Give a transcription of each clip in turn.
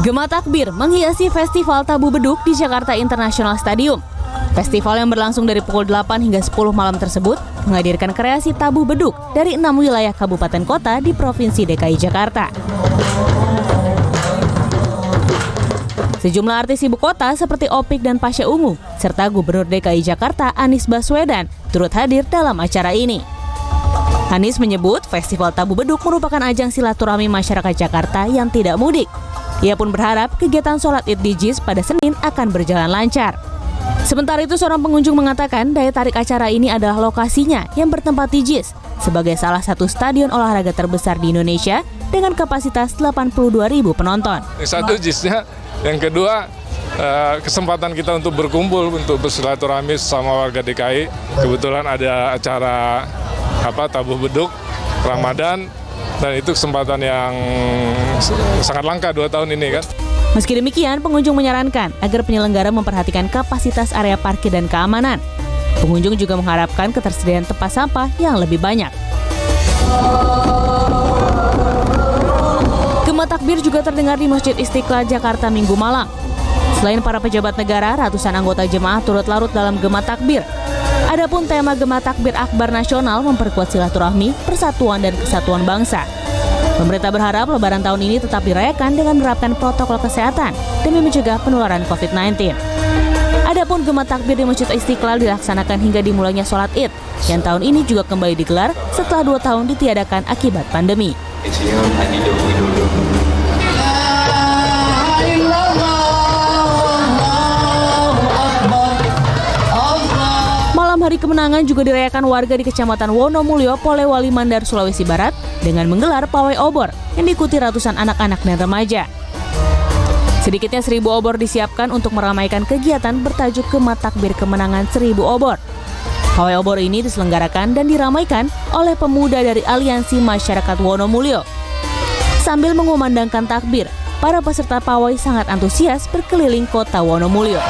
Gema takbir menghiasi Festival Tabu Beduk di Jakarta International Stadium. Festival yang berlangsung dari pukul 8 hingga 10 malam tersebut menghadirkan kreasi tabu beduk dari 6 wilayah kabupaten kota di Provinsi DKI Jakarta. Sejumlah artis ibu kota seperti Opik dan Pasha Ungu, serta Gubernur DKI Jakarta Anies Baswedan turut hadir dalam acara ini. Anies menyebut Festival Tabu Beduk merupakan ajang silaturahmi masyarakat Jakarta yang tidak mudik. Ia pun berharap kegiatan sholat Id di JIS pada Senin akan berjalan lancar. Sementara itu, seorang pengunjung mengatakan daya tarik acara ini adalah lokasinya yang bertempat di JIS sebagai salah satu stadion olahraga terbesar di Indonesia dengan kapasitas 82.000 penonton. Satu JIS-nya, yang kedua kesempatan kita untuk berkumpul, untuk bersilaturahmi sama warga DKI. Kebetulan ada acara Tabu Beduk Ramadan. Dan itu kesempatan yang sangat langka 2 tahun ini kan. Meski demikian, pengunjung menyarankan agar penyelenggara memperhatikan kapasitas area parkir dan keamanan. Pengunjung juga mengharapkan ketersediaan tempat sampah yang lebih banyak. Gema takbir juga terdengar di Masjid Istiqlal Jakarta Minggu malam. Selain para pejabat negara, ratusan anggota jemaah turut larut dalam gema takbir. Adapun tema Gema Takbir Akbar Nasional memperkuat silaturahmi, persatuan, dan kesatuan bangsa. Pemerintah berharap Lebaran tahun ini tetap dirayakan dengan menerapkan protokol kesehatan demi mencegah penularan COVID-19. Adapun Gema Takbir di Masjid Istiqlal dilaksanakan hingga dimulainya sholat Id, yang tahun ini juga kembali digelar setelah 2 tahun ditiadakan akibat pandemi. Hari kemenangan juga dirayakan warga di Kecamatan Wonomulyo, Polewali Mandar, Sulawesi Barat dengan menggelar pawai obor yang diikuti ratusan anak-anak dan remaja. Sedikitnya 1.000 obor disiapkan untuk meramaikan kegiatan bertajuk Gema Takbir Kemenangan 1.000 Obor. Pawai obor ini diselenggarakan dan diramaikan oleh pemuda dari Aliansi Masyarakat Wonomulyo. Sambil mengumandangkan takbir, para peserta pawai sangat antusias berkeliling kota Wonomulyo.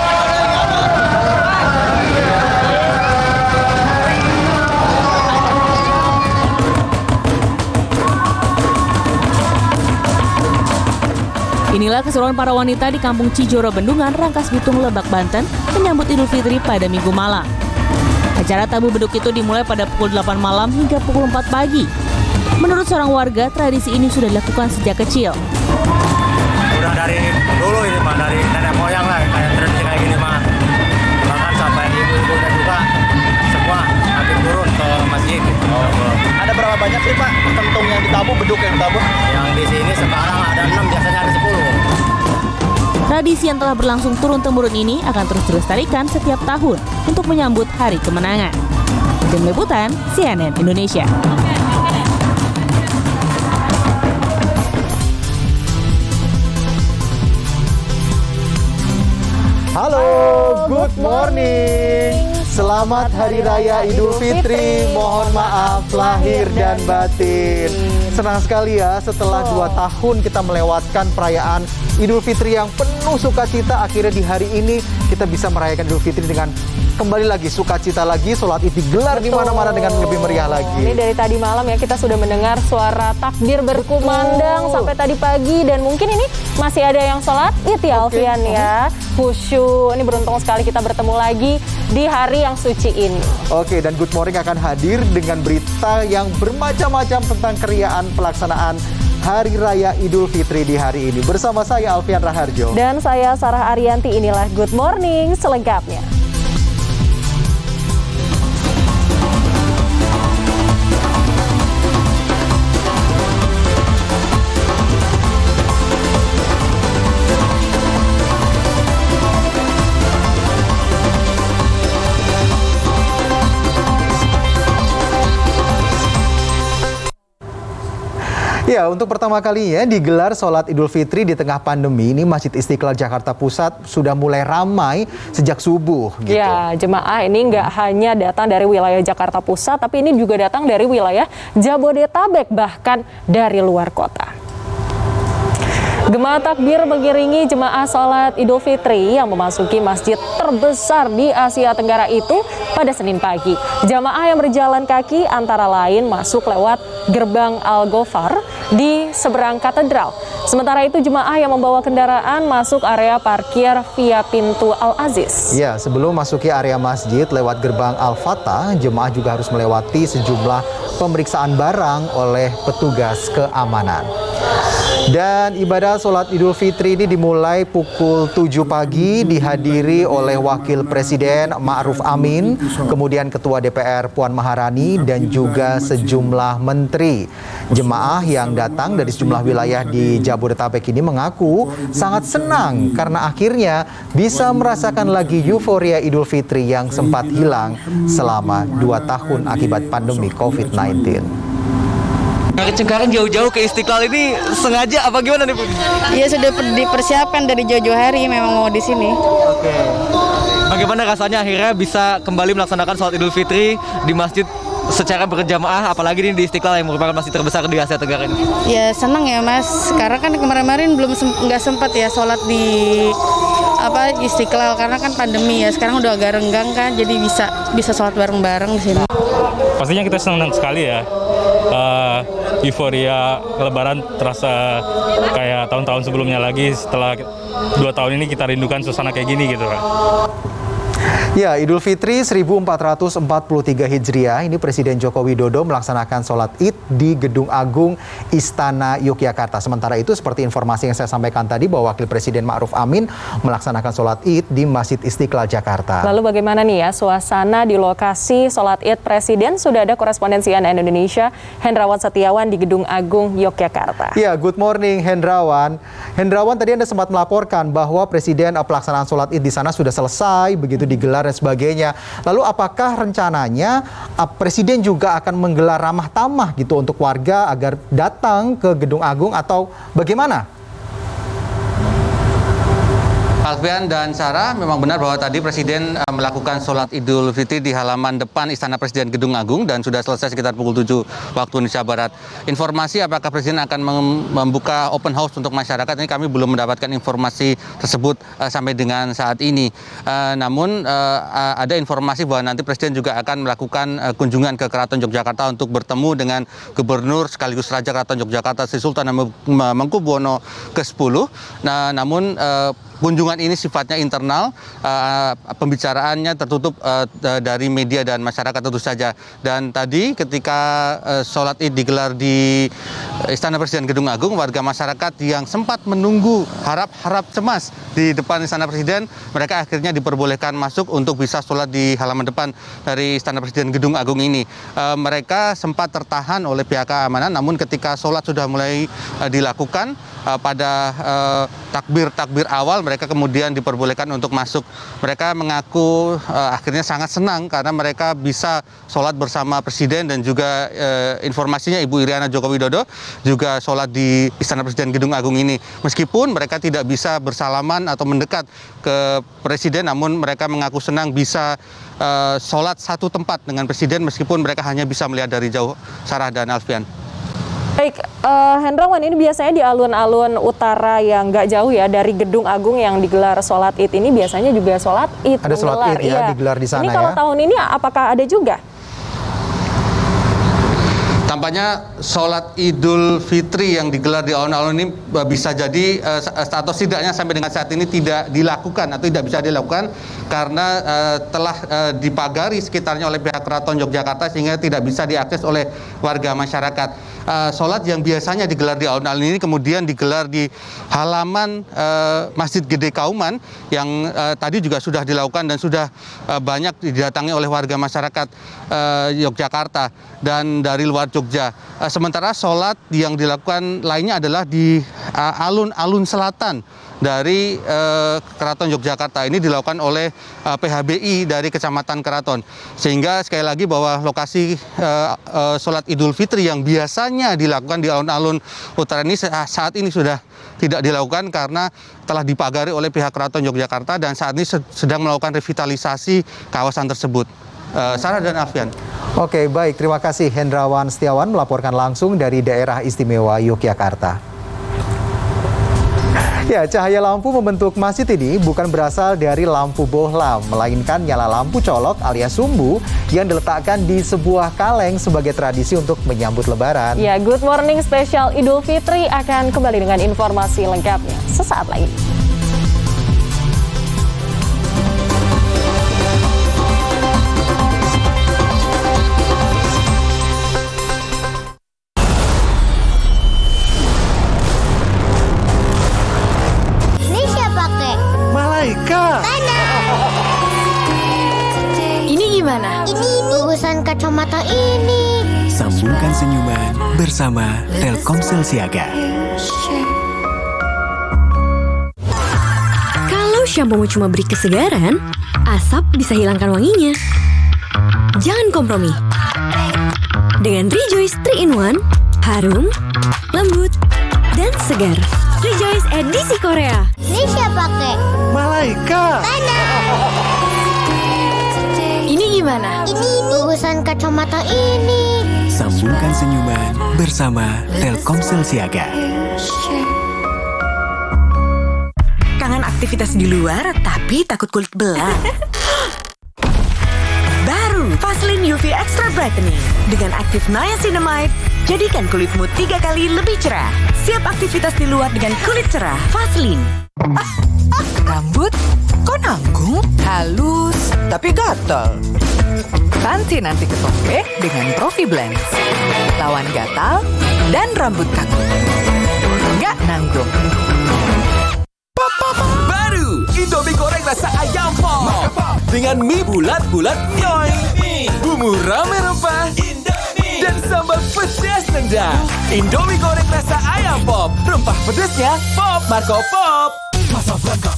Inilah keseruan para wanita di Kampung Cijoro Bendungan, Rangkas Bitung, Lebak, Banten menyambut Idul Fitri pada Minggu malam. Acara tabu beduk itu dimulai pada pukul 8 malam hingga pukul 4 pagi. Menurut seorang warga, tradisi ini sudah dilakukan sejak kecil. Udah dari dulu ini Pak, dari nenek moyang lah, kayak tradisi kayak gini Pak. Bahkan sampai ibu-ibu dan juga semua hampir turun ke masjid. Ada berapa banyak sih Pak kentung yang ditabuh, beduk yang ditabuh? Yang di sini sekarang ada 6, biasanya ada 10. Tradisi yang telah berlangsung turun-temurun ini akan terus dilestarikan setiap tahun untuk menyambut Hari Kemenangan. Tim Liputan CNN Indonesia. Halo, good morning. Selamat Hari Raya Idul Fitri. Mohon maaf lahir dan batin. Senang sekali ya, setelah 2 tahun kita melewatkan perayaan Idul Fitri yang penuh sukacita. Akhirnya di hari ini kita bisa merayakan Idul Fitri dengan kembali lagi sukacita lagi, sholat Id digelar di mana-mana dengan lebih meriah lagi. Ini dari tadi malam ya kita sudah mendengar suara takbir berkumandang sampai tadi pagi, dan mungkin ini masih ada yang sholat Id ya Alfian ya. Khusyuk. Ini beruntung sekali kita bertemu lagi di hari yang suci ini. Oke, dan Good Morning akan hadir dengan berita yang bermacam-macam tentang keriaan pelaksanaan Hari Raya Idul Fitri di hari ini. Bersama saya Alfian Raharjo. Dan saya Sarah Ariyanti, inilah Good Morning selengkapnya. Ya, untuk pertama kalinya digelar sholat Idul Fitri di tengah pandemi ini, Masjid Istiqlal Jakarta Pusat sudah mulai ramai sejak subuh. Gitu. Ya, jemaah ini nggak hanya datang dari wilayah Jakarta Pusat, tapi ini juga datang dari wilayah Jabodetabek, bahkan dari luar kota. Gema takbir mengiringi jemaah sholat Idul Fitri yang memasuki masjid terbesar di Asia Tenggara itu pada Senin pagi. Jamaah yang berjalan kaki antara lain masuk lewat gerbang Al-Ghofar di seberang katedral. Sementara itu jemaah yang membawa kendaraan masuk area parkir via pintu Al-Aziz. Ya, sebelum masuki area masjid lewat gerbang Al-Fatah, jemaah juga harus melewati sejumlah pemeriksaan barang oleh petugas keamanan. Dan ibadah sholat Idul Fitri ini dimulai pukul 7 pagi, dihadiri oleh Wakil Presiden Ma'ruf Amin, kemudian Ketua DPR Puan Maharani, dan juga sejumlah menteri. Jemaah yang datang dari sejumlah wilayah di Jabodetabek ini mengaku sangat senang karena akhirnya bisa merasakan lagi euforia Idul Fitri yang sempat hilang selama 2 tahun akibat pandemi COVID-19. Sekarang jauh-jauh ke Istiqlal ini sengaja apa gimana nih Bu? Iya, sudah dipersiapkan dari jauh-jauh hari memang mau di sini. Oke. Bagaimana rasanya akhirnya bisa kembali melaksanakan sholat Idul Fitri di masjid secara berjamaah, apalagi ini di Istiqlal yang merupakan masjid terbesar di Asia Tenggara ini? Ya senang ya Mas, karena kan kemarin-kemarin nggak sempat ya sholat di Istiqlal karena kan pandemi ya. Sekarang udah agak renggang kan, jadi bisa sholat bareng-bareng di sini. Pastinya kita senang sekali ya. Euforia Lebaran terasa kayak tahun-tahun sebelumnya lagi. Setelah 2 tahun ini kita rindukan suasana kayak gini gitu kan. Ya, Idul Fitri 1443 Hijriah, ini Presiden Joko Widodo melaksanakan sholat Id di Gedung Agung Istana Yogyakarta. Sementara itu, seperti informasi yang saya sampaikan tadi, bahwa Wakil Presiden Ma'ruf Amin melaksanakan sholat Id di Masjid Istiqlal Jakarta. Lalu bagaimana nih ya suasana di lokasi sholat Id Presiden? Sudah ada korespondensi CNN Indonesia, Hendrawan Setiawan di Gedung Agung Yogyakarta. Ya, good morning Hendrawan. Hendrawan, tadi Anda sempat melaporkan bahwa Presiden pelaksanaan sholat Id di sana sudah selesai, begitu digelar dan sebagainya. Lalu apakah rencananya Presiden juga akan menggelar ramah tamah gitu untuk warga agar datang ke Gedung Agung atau bagaimana? Alfian dan Sarah, memang benar bahwa tadi Presiden melakukan sholat Idul Fitri di halaman depan Istana Presiden Gedung Agung dan sudah selesai sekitar pukul 7 waktu Indonesia Barat. Informasi apakah Presiden akan membuka open house untuk masyarakat, ini kami belum mendapatkan informasi tersebut sampai dengan saat ini. Namun ada informasi bahwa nanti Presiden juga akan melakukan kunjungan ke Keraton Yogyakarta untuk bertemu dengan Gubernur sekaligus Raja Keraton Yogyakarta Sri Sultan Hamengkubuwono ke-10. Namun kunjungan ini sifatnya internal, pembicaraannya tertutup dari media dan masyarakat tentu saja. Dan tadi ketika sholat Id digelar di Istana Presiden Gedung Agung, warga masyarakat yang sempat menunggu harap-harap cemas di depan Istana Presiden, mereka akhirnya diperbolehkan masuk untuk bisa sholat di halaman depan dari Istana Presiden Gedung Agung ini. Mereka sempat tertahan oleh pihak keamanan, namun ketika sholat sudah mulai dilakukan, pada takbir awal mereka kemudian diperbolehkan untuk masuk. Mereka mengaku akhirnya sangat senang karena mereka bisa sholat bersama Presiden dan juga informasinya Ibu Iriana Joko Widodo juga sholat di Istana Presiden Gedung Agung ini. Meskipun mereka tidak bisa bersalaman atau mendekat ke Presiden, namun mereka mengaku senang bisa sholat satu tempat dengan Presiden meskipun mereka hanya bisa melihat dari jauh. Sarah dan Alfian. Baik, Hendrawan, ini biasanya di alun-alun utara yang nggak jauh ya dari Gedung Agung yang digelar sholat Id ini biasanya juga sholat Id. Ada sholat Id ya, digelar di sana ini kalau tahun ini apakah ada juga? Tampaknya sholat Idul Fitri yang digelar di alun-alun ini bisa jadi atau setidaknya sampai dengan saat ini tidak dilakukan atau tidak bisa dilakukan karena telah dipagari sekitarnya oleh pihak Keraton Yogyakarta sehingga tidak bisa diakses oleh warga masyarakat. Sholat yang biasanya digelar di alun-alun ini kemudian digelar di halaman Masjid Gede Kauman yang tadi juga sudah dilakukan dan sudah banyak didatangi oleh warga masyarakat Yogyakarta dan dari luar Jogja. Sementara sholat yang dilakukan lainnya adalah di alun-alun selatan dari Keraton Yogyakarta. Ini dilakukan oleh PHBI dari Kecamatan Keraton. Sehingga sekali lagi bahwa lokasi sholat Idul Fitri yang biasanya dilakukan di alun-alun utara ini saat ini sudah tidak dilakukan karena telah dipagari oleh pihak Keraton Yogyakarta dan saat ini sedang melakukan revitalisasi kawasan tersebut. Sarah dan Alfian. Oke, baik. Terima kasih Hendrawan Setiawan melaporkan langsung dari Daerah Istimewa Yogyakarta. Ya, cahaya lampu membentuk masjid ini bukan berasal dari lampu bohlam, melainkan nyala lampu colok alias sumbu yang diletakkan di sebuah kaleng sebagai tradisi untuk menyambut Lebaran. Ya, Good Morning spesial Idul Fitri akan kembali dengan informasi lengkapnya sesaat lagi. Ini urusan kacamata ini. Sambungkan senyuman bersama Telkomsel Siaga. Kalau shampoo cuma beri kesegaran, asap bisa hilangkan wanginya. Jangan kompromi. Dengan Rejoice 3-in-1, harum, lembut, dan segar. Rejoice edisi Korea. Ini siapa, Kek? Malaika. Ini gimana? Ini urusan kacamata ini. Sambungkan senyuman bersama Telkomsel Siaga. Kangen aktivitas di luar tapi takut kulit belah. Baru Vaseline UV Extra Brightening dengan aktif niacinamide, jadikan kulitmu 3 kali lebih cerah. Siap aktivitas di luar dengan kulit cerah. Vaseline. Rambut kok nanggung, halus, tapi gatal. Ganti nanti ketombe dengan Profi Blends. Lawan gatal dan rambut kaku. Nggak nanggung. Baru Indomie goreng rasa ayam pop dengan mie bulat-bulat nyoy, bumbu rame rempah, dan sambal pedas nendang. Indomie goreng rasa ayam pop, rempah pedasnya pop Marco Pop. Casablanca.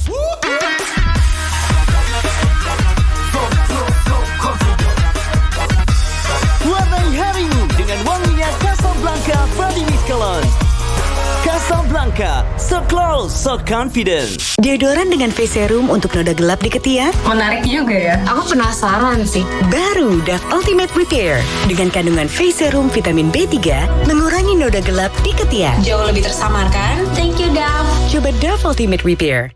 Warnai harimu dengan wanginya Casablanca Body Mist Cologne. Casablanca, so close, so confident. Deodoran dengan face serum untuk noda gelap di ketiak. Menarik juga ya. Aku penasaran sih. Baru Dove Ultimate Repair dengan kandungan face serum vitamin B3 mengurangi noda gelap di ketiak. Jauh lebih tersamar kan? Thank you, Dove. Coba Dove Ultimate Repair.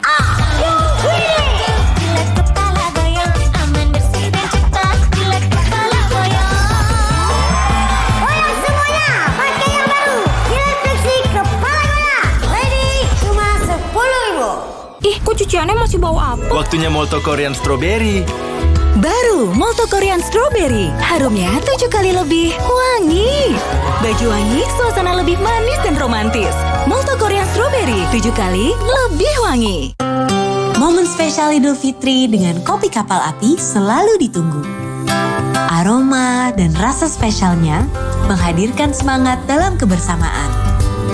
Ih, kok cuciannya masih bau apa? Waktunya Molto Korean Strawberry. Baru Molto Korean Strawberry. Harumnya 7 kali lebih wangi. Baju wangi, suasana lebih manis dan romantis. Molto Korean Strawberry 7 kali lebih wangi. Momen spesial Idul Fitri dengan kopi kapal api selalu ditunggu. Aroma dan rasa spesialnya menghadirkan semangat dalam kebersamaan.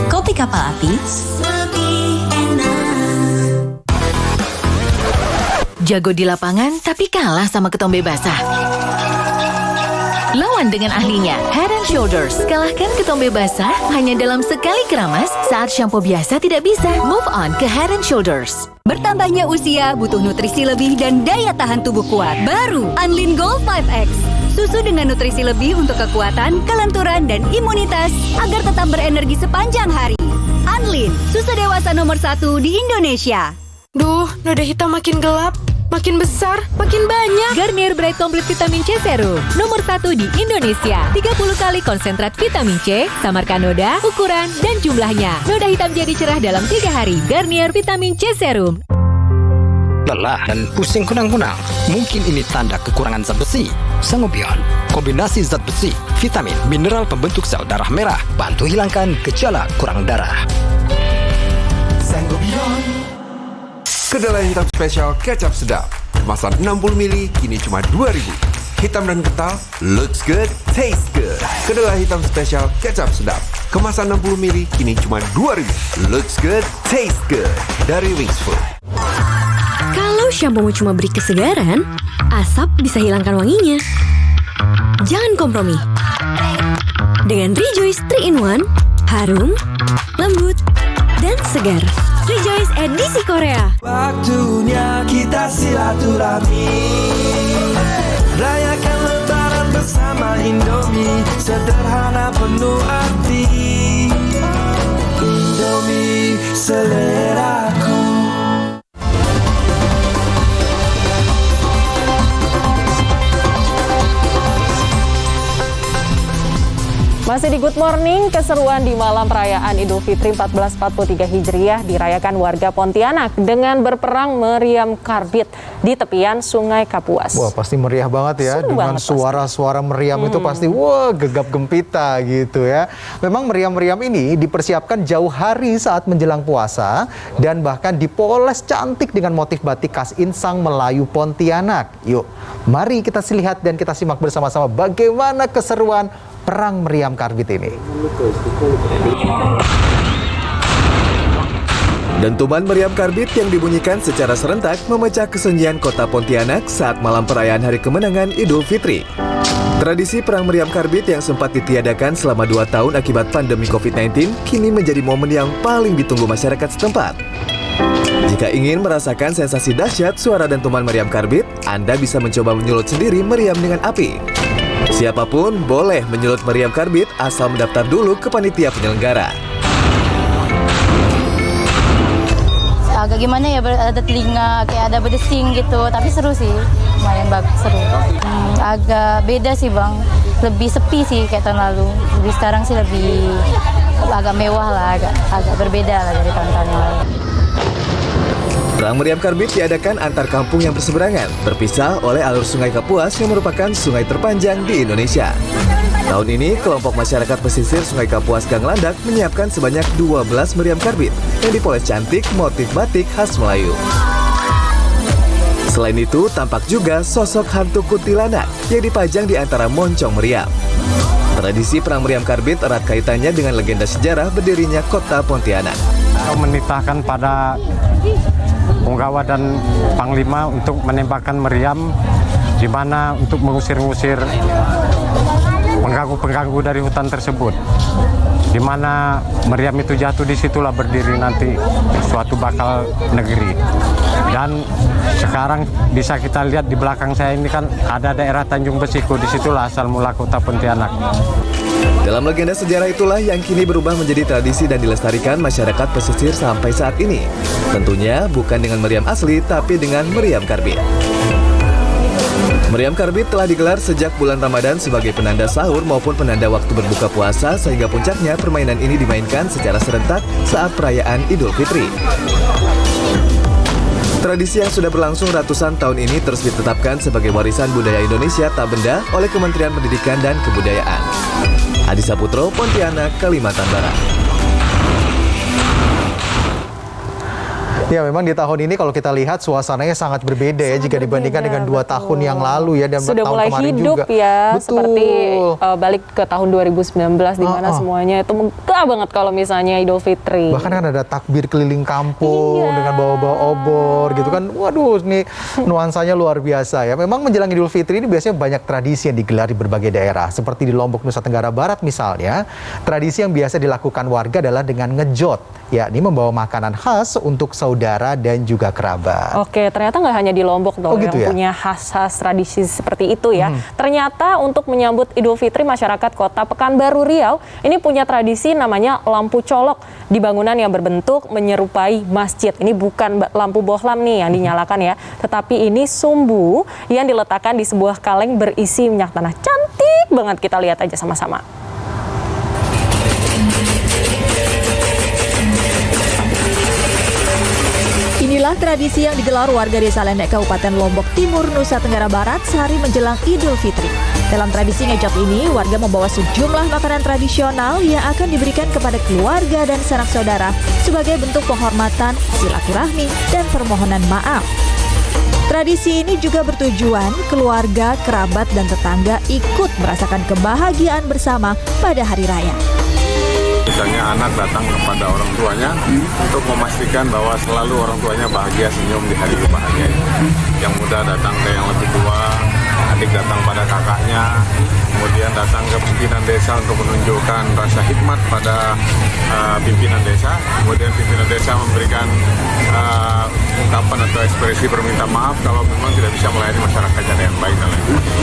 Kopi kapal api lebih enak. Jago di lapangan tapi kalah sama ketombe basah. Lawan dengan ahlinya, Head & Shoulders. Kalahkan ketombe basah hanya dalam sekali keramas saat shampoo biasa tidak bisa. Move on ke Head & Shoulders. Bertambahnya usia butuh nutrisi lebih dan daya tahan tubuh kuat. Baru Anlin Gold 5X. Susu dengan nutrisi lebih untuk kekuatan, kelenturan, dan imunitas agar tetap berenergi sepanjang hari. Anlin, susu dewasa nomor 1 di Indonesia. Duh, noda hitam makin gelap, makin besar, makin banyak. Garnier Bright Complete Vitamin C Serum, nomor 1 di Indonesia. 30 kali konsentrat vitamin C, samarkan noda, ukuran, dan jumlahnya. Noda hitam jadi cerah dalam 3 hari. Garnier Vitamin C Serum. Lelah dan pusing kunang-kunang. Mungkin ini tanda kekurangan zat besi. Sangobion, kombinasi zat besi, vitamin, mineral pembentuk sel darah merah, bantu hilangkan gejala kurang darah. Sangobion. Kedelai hitam spesial kecap sedap. Kemasan 60 ml kini cuma 2.000. Hitam dan kental, looks good, tastes good. Kedelai hitam spesial kecap sedap. Kemasan 60 ml kini cuma 2.000. Looks good, tastes good. Dari Wings Food. Kalau shampoo cuma beri kesegaran, asap bisa hilangkan wanginya. Jangan kompromi. Dengan Rejoice 3-in-1, harum, lembut, dan segar. Rejoice edisi Korea. Waktunya kita silaturahmi, rayakan Lebaran bersama Indomie, sederhana penuh arti. Indomie seleraku. Masih di Good Morning, keseruan di malam perayaan Idul Fitri 1443 Hijriah dirayakan warga Pontianak dengan berperang meriam karbit di tepian Sungai Kapuas. Wah, pasti meriah banget ya. Seru dengan suara-suara meriam itu pasti wah gegap gempita gitu ya. Memang meriam-meriam ini dipersiapkan jauh hari saat menjelang puasa dan bahkan dipoles cantik dengan motif batik khas insang Melayu Pontianak. Yuk, mari kita lihat dan kita simak bersama-sama bagaimana keseruan perang meriam karbit ini. Dentuman meriam karbit yang dibunyikan secara serentak memecah kesunyian kota Pontianak saat malam perayaan Hari Kemenangan Idul Fitri. Tradisi perang meriam karbit yang sempat ditiadakan selama 2 tahun akibat pandemi COVID-19 kini menjadi momen yang paling ditunggu masyarakat setempat. Jika ingin merasakan sensasi dahsyat suara dentuman meriam karbit, Anda bisa mencoba menyulut sendiri meriam dengan api. Siapapun boleh menyulut meriam karbit asal mendaftar dulu ke panitia penyelenggara. Agak gimana ya, ada telinga, kayak ada berdesing gitu, tapi seru sih, lumayan bagus, seru. Agak beda sih Bang, lebih sepi sih kayak tahun lalu. Lebih sekarang sih lebih agak mewah lah, agak berbeda lah dari tahun-tahun yang lalu. Perang meriam karbit diadakan antar kampung yang berseberangan, berpisah oleh alur Sungai Kapuas yang merupakan sungai terpanjang di Indonesia. Tahun ini, kelompok masyarakat pesisir Sungai Kapuas Gang Landak menyiapkan sebanyak 12 meriam karbit yang dipoles cantik motif batik khas Melayu. Selain itu, tampak juga sosok hantu kuntilanak yang dipajang di antara moncong meriam. Tradisi perang meriam karbit erat kaitannya dengan legenda sejarah berdirinya kota Pontianak. Menitahkan pada punggawa dan panglima untuk menembakkan meriam, di mana untuk mengusir-ngusir pengganggu-pengganggu dari hutan tersebut. Di mana meriam itu jatuh, disitulah berdiri nanti suatu bakal negeri. Dan sekarang bisa kita lihat di belakang saya ini kan ada daerah Tanjung Besiku, disitulah asal mula kota Pontianak. Dalam legenda sejarah itulah yang kini berubah menjadi tradisi dan dilestarikan masyarakat pesisir sampai saat ini. Tentunya bukan dengan meriam asli, tapi dengan meriam karbit. Meriam karbit telah digelar sejak bulan Ramadan sebagai penanda sahur maupun penanda waktu berbuka puasa, sehingga puncaknya permainan ini dimainkan secara serentak saat perayaan Idul Fitri. Tradisi yang sudah berlangsung ratusan tahun ini terus ditetapkan sebagai warisan budaya Indonesia tak benda oleh Kementerian Pendidikan dan Kebudayaan. Adi Saputro, Pontianak, Kalimantan Barat. Ya, memang di tahun ini kalau kita lihat suasananya sangat berbeda ya jika dibandingkan dengan 2 tahun yang lalu ya, dan sudah tahun mulai kemarin hidup juga. Ya, betul. Seperti balik ke tahun 2019 di mana semuanya itu megah banget kalau misalnya Idul Fitri. Bahkan kan ada takbir keliling kampung dengan bawa-bawa obor gitu kan. Waduh, ini nuansanya luar biasa ya. Memang menjelang Idul Fitri ini biasanya banyak tradisi yang digelar di berbagai daerah. Seperti di Lombok, Nusa Tenggara Barat misalnya, tradisi yang biasa dilakukan warga adalah dengan ngejot, yakni membawa makanan khas untuk saudara dan juga kerabat. Oke, ternyata nggak hanya di Lombok dong gitu yang ya? punya khas-khas tradisi seperti itu ya. Ternyata untuk menyambut Idul Fitri, masyarakat kota Pekanbaru Riau ini punya tradisi namanya lampu colok di bangunan yang berbentuk menyerupai masjid. Ini bukan lampu bohlam nih yang dinyalakan ya, tetapi ini sumbu yang diletakkan di sebuah kaleng berisi minyak tanah. Cantik banget, kita lihat aja sama-sama. Inilah tradisi yang digelar warga Desa Lendek, Kabupaten Lombok Timur, Nusa Tenggara Barat sehari menjelang Idul Fitri. Dalam tradisi ngejot ini, warga membawa sejumlah makanan tradisional yang akan diberikan kepada keluarga dan sanak saudara sebagai bentuk penghormatan, silaturahmi, dan permohonan maaf. Tradisi ini juga bertujuan keluarga, kerabat, dan tetangga ikut merasakan kebahagiaan bersama pada hari raya. Misalnya anak datang kepada orang tuanya untuk memastikan bahwa selalu orang tuanya bahagia, senyum di hari bahagia itu. Yang muda datang ke yang lebih tua, adik datang pada kakaknya, kemudian datang ke pimpinan desa untuk menunjukkan rasa hikmat pada pimpinan desa. Kemudian pimpinan desa memberikan ungkapan atau ekspresi perminta maaf kalau memang tidak bisa melayani masyarakatnya dengan baik dan lain-lain.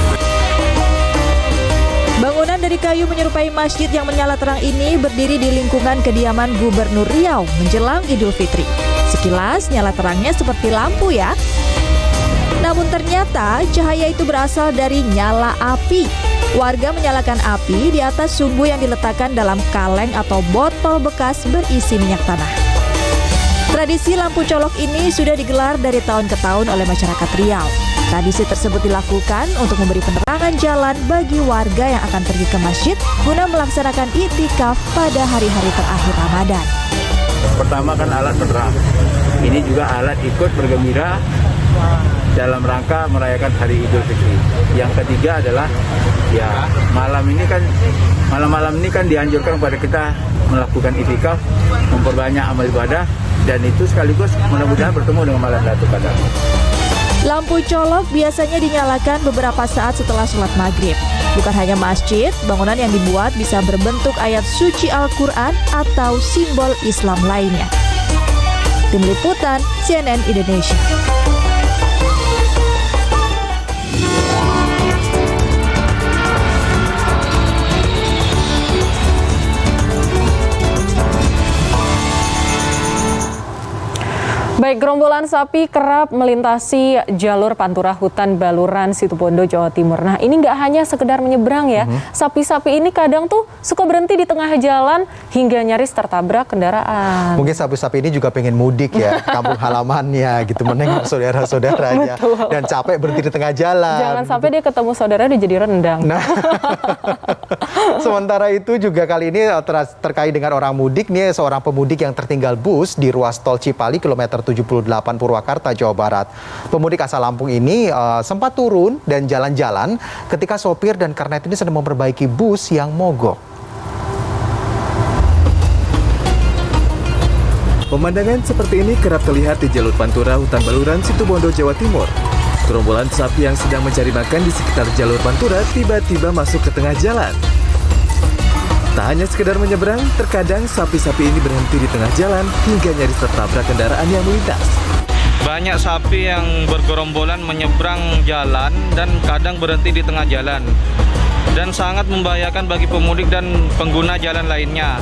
Bangunan dari kayu menyerupai masjid yang menyala terang ini berdiri di lingkungan kediaman Gubernur Riau menjelang Idul Fitri. Sekilas nyala terangnya seperti lampu ya. Namun ternyata cahaya itu berasal dari nyala api. Warga menyalakan api di atas sumbu yang diletakkan dalam kaleng atau botol bekas berisi minyak tanah. Tradisi lampu colok ini sudah digelar dari tahun ke tahun oleh masyarakat Riau. Tradisi tersebut dilakukan untuk memberi penerangan jalan bagi warga yang akan pergi ke masjid guna melaksanakan iktikaf pada hari-hari terakhir Ramadan. Pertama kan alat penerang. Ini juga alat ikut bergembira dalam rangka merayakan Hari Idul Fitri. Yang ketiga adalah malam ini kan dianjurkan kepada kita melakukan iktikaf, memperbanyak amal ibadah, dan itu sekaligus mudah-mudahan bertemu dengan malam Lailatul Qadar. Lampu colok biasanya dinyalakan beberapa saat setelah sholat maghrib. Bukan hanya masjid, bangunan yang dibuat bisa berbentuk ayat suci Al-Quran atau simbol Islam lainnya. Tim Liputan CNN Indonesia. Baik, gerombolan sapi kerap melintasi jalur Pantura Hutan Baluran, Situbondo, Jawa Timur. Nah, ini nggak hanya sekedar menyeberang ya. Sapi-sapi ini kadang tuh suka berhenti di tengah jalan hingga nyaris tertabrak kendaraan. Mungkin sapi-sapi ini juga pengen mudik ya, kampung halamannya gitu, menengok saudara-saudaranya. Dan capek berhenti di tengah jalan. Jangan sampai dia ketemu saudara dia jadi rendang. Nah, sementara itu juga kali ini terkait dengan orang mudik nih, seorang pemudik yang tertinggal bus di ruas tol Cipali kilometer 78 Purwakarta, Jawa Barat. Pemudik asal Lampung ini sempat turun dan jalan-jalan ketika sopir dan kernet ini sedang memperbaiki bus yang mogok. Pemandangan seperti ini kerap terlihat di jalur Pantura Hutan Baluran, Situbondo, Jawa Timur. Gerombolan sapi yang sedang mencari makan di sekitar jalur Pantura tiba-tiba masuk ke tengah jalan. Tak hanya sekedar menyeberang, terkadang sapi-sapi ini berhenti di tengah jalan hingga nyaris tertabrak kendaraan yang melintas. Banyak sapi yang bergerombolan menyeberang jalan dan kadang berhenti di tengah jalan. Dan sangat membahayakan bagi pemudik dan pengguna jalan lainnya.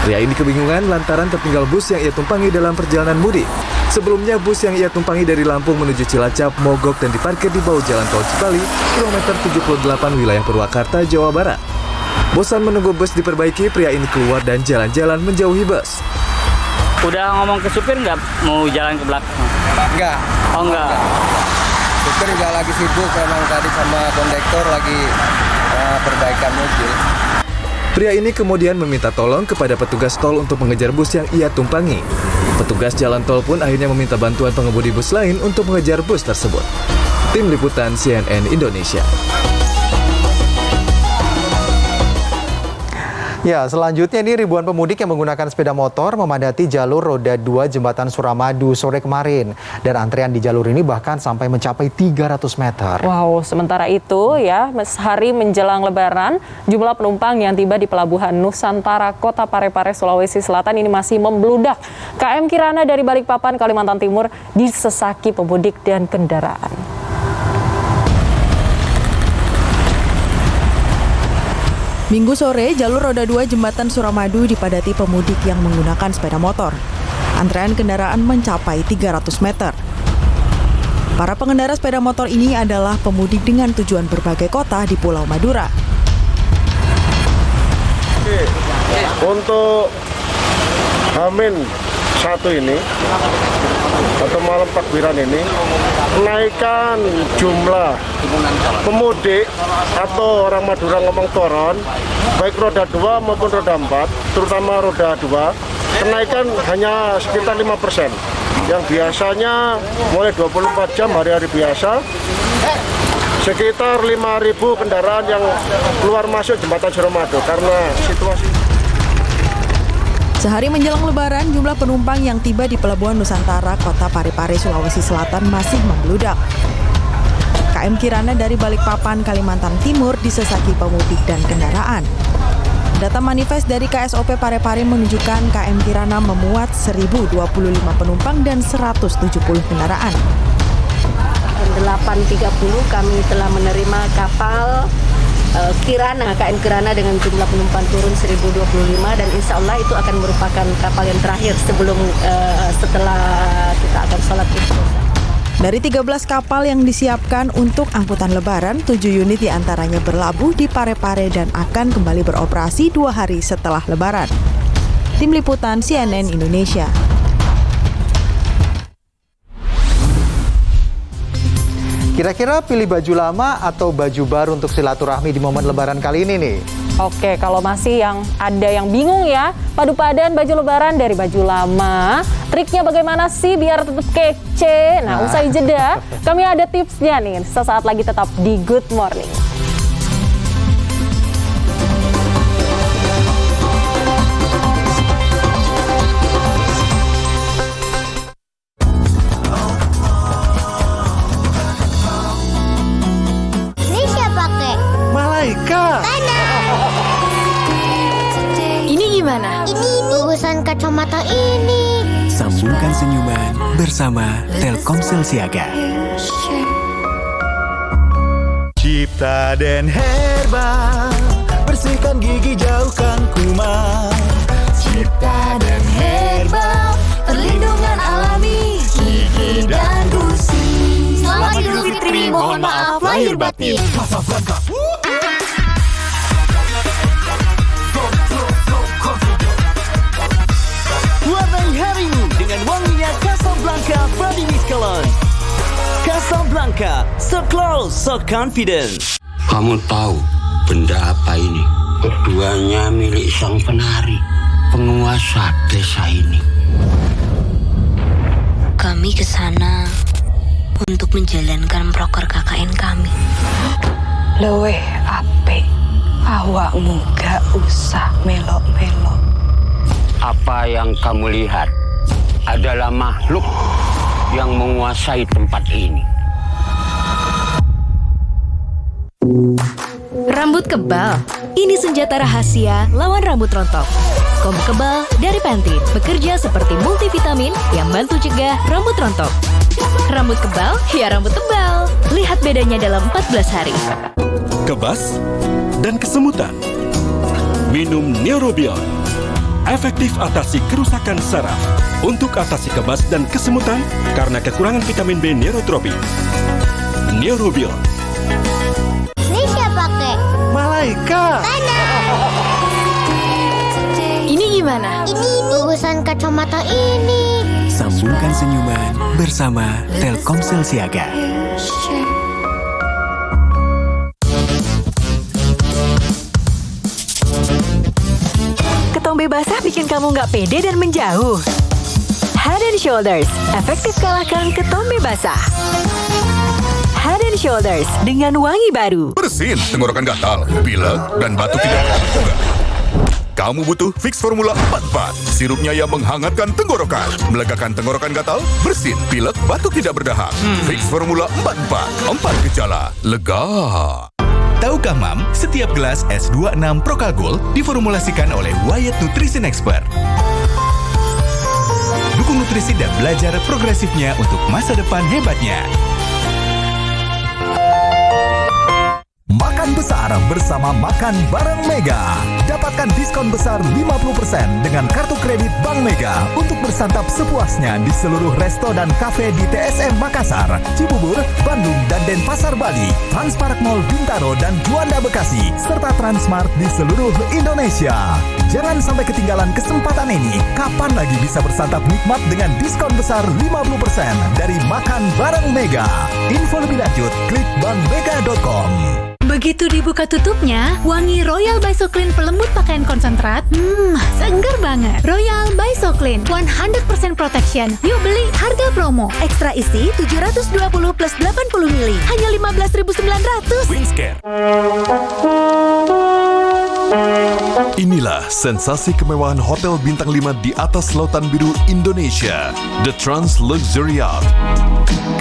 Pria ini kebingungan lantaran tertinggal bus yang ia tumpangi dalam perjalanan mudik. Sebelumnya bus yang ia tumpangi dari Lampung menuju Cilacap mogok dan diparkir di bawah jalan tol Cipali, kilometer 78 wilayah Purwakarta, Jawa Barat. Bosan menunggu bus diperbaiki, pria ini keluar dan jalan-jalan menjauhi bus. Udah ngomong ke supir nggak mau jalan ke belakang? Enggak. Oh enggak. Supir juga lagi sibuk, memang tadi sama kondektor lagi perbaikan mobil. Pria ini kemudian meminta tolong kepada petugas tol untuk mengejar bus yang ia tumpangi. Petugas jalan tol pun akhirnya meminta bantuan pengemudi bus lain untuk mengejar bus tersebut. Tim Liputan CNN Indonesia. Ya, selanjutnya ini ribuan pemudik yang menggunakan sepeda motor memadati jalur roda 2 Jembatan Suramadu sore kemarin. Dan antrean di jalur ini bahkan sampai mencapai 300 meter. Wow, sementara itu ya, hari menjelang Lebaran, jumlah penumpang yang tiba di Pelabuhan Nusantara, Kota Parepare, Sulawesi Selatan ini masih membludak. KM Kirana dari Balikpapan, Kalimantan Timur disesaki pemudik dan kendaraan. Minggu sore, jalur roda 2 Jembatan Suramadu dipadati pemudik yang menggunakan sepeda motor. Antrean kendaraan mencapai 300 meter. Para pengendara sepeda motor ini adalah pemudik dengan tujuan berbagai kota di Pulau Madura. Untuk H-1 ini atau malam takbiran ini, kenaikan jumlah pemudik atau orang Madura ngomong toron, baik roda 2 maupun roda 4, terutama roda 2, kenaikan hanya sekitar 5%. Yang biasanya mulai 24 jam hari-hari biasa, sekitar 5.000 kendaraan yang keluar masuk Jembatan Suramadu karena situasi. Sehari menjelang Lebaran, jumlah penumpang yang tiba di Pelabuhan Nusantara, Kota Parepare, Sulawesi Selatan masih membludak. KM Kirana dari Balikpapan, Kalimantan Timur disesaki pemudik dan kendaraan. Data manifest dari KSOP Parepare menunjukkan KM Kirana memuat 1.025 penumpang dan 170 kendaraan. 8.30 kami telah menerima kapal Kirana, KM Kirana dengan jumlah penumpang turun 1.025 dan insya Allah itu akan merupakan kapal yang terakhir setelah kita akan sholat Idul. Dari 13 kapal yang disiapkan untuk angkutan lebaran, 7 unit diantaranya berlabuh di Parepare dan akan kembali beroperasi 2 hari setelah lebaran. Tim Liputan CNN Indonesia. Kira-kira pilih baju lama atau baju baru untuk silaturahmi di momen lebaran kali ini nih? Oke, kalau masih ada yang bingung ya, padu padan baju lebaran dari baju lama. Triknya bagaimana sih biar tetap kece? Nah, usai jeda, kami ada tipsnya nih. Sesaat lagi tetap di Good Morning. Ini siapa, Kek? Malaikat. Ini gimana? Ini urusan kacamata ini. Sambungkan senyuman bersama Telkomsel Siaga. Cipta dan Herbal, bersihkan gigi, jauhkan kuman. Cipta dan Herbal, perlindungan alami gigi dan gusi. Selamat Idul Fitri, mohon maaf lahir batin. Warnai harimu dengan wanginya Casablanca Body Mist Cologne. Casablanca, so close, so confident. Kamu tahu benda apa ini? Keduanya milik sang penari, penguasa desa ini. Kami ke sana untuk menjalankan proker KKN kami. Luweh apik, awakmu gak usah melok-melok. Apa yang kamu lihat adalah makhluk yang menguasai tempat ini. Rambut kebal, ini senjata rahasia lawan rambut rontok. Combo kebal dari Pantene bekerja seperti multivitamin yang bantu cegah rambut rontok. Rambut kebal, ya rambut tebal. Lihat bedanya dalam 14 hari. Kebas dan kesemutan. Minum Neurobion. Efektif atasi kerusakan saraf. Untuk atasi kebas dan kesemutan karena kekurangan vitamin B neurotropik. Neurobion. Ini siapa, Kek? Malaikat. Ini gimana? Ini urusan kacamata ini. Sambungkan senyuman bersama Telkomsel Siaga. Ketombe basah bikin kamu nggak pede dan menjauh. Head and Shoulders, efektif kalahkan ketombe basah. Head and Shoulders dengan wangi baru. Bersin tenggorokan gatal, pilek, dan batuk tidak juga. Kamu butuh Fix Formula 44. Sirupnya yang menghangatkan tenggorokan, melegakan tenggorokan gatal, bersin, pilek, batuk tidak berdahak. Fix Formula 44. 4 gejala, lega. Tahukah Mam, setiap gelas S26 Procalgol diformulasikan oleh Wyatt Nutrition Expert. Dukung nutrisi dan belajar progresifnya untuk masa depan hebatnya. Makan besar bersama Makan Bareng Mega. Dapatkan diskon besar 50% dengan kartu kredit Bank Mega untuk bersantap sepuasnya di seluruh resto dan kafe di TSM Makassar, Cibubur, Bandung, dan Denpasar Bali, Transpark Mall Bintaro dan Juanda Bekasi, serta Transmart di seluruh Indonesia. Jangan sampai ketinggalan kesempatan ini. Kapan lagi bisa bersantap nikmat dengan diskon besar 50% dari Makan Bareng Mega? Info lebih lanjut, klik bankmega.com. Begitu dibuka tutupnya, wangi Royal by Soclean pelembut pakaian konsentrat, seger banget. Royal by Soclean, 100% protection. Yuk beli, harga promo. Ekstra isi 720 plus 80 mili, hanya 15.900. Wingscare. Inilah sensasi kemewahan hotel bintang 5 di atas lautan biru Indonesia, The Trans Luxuriat.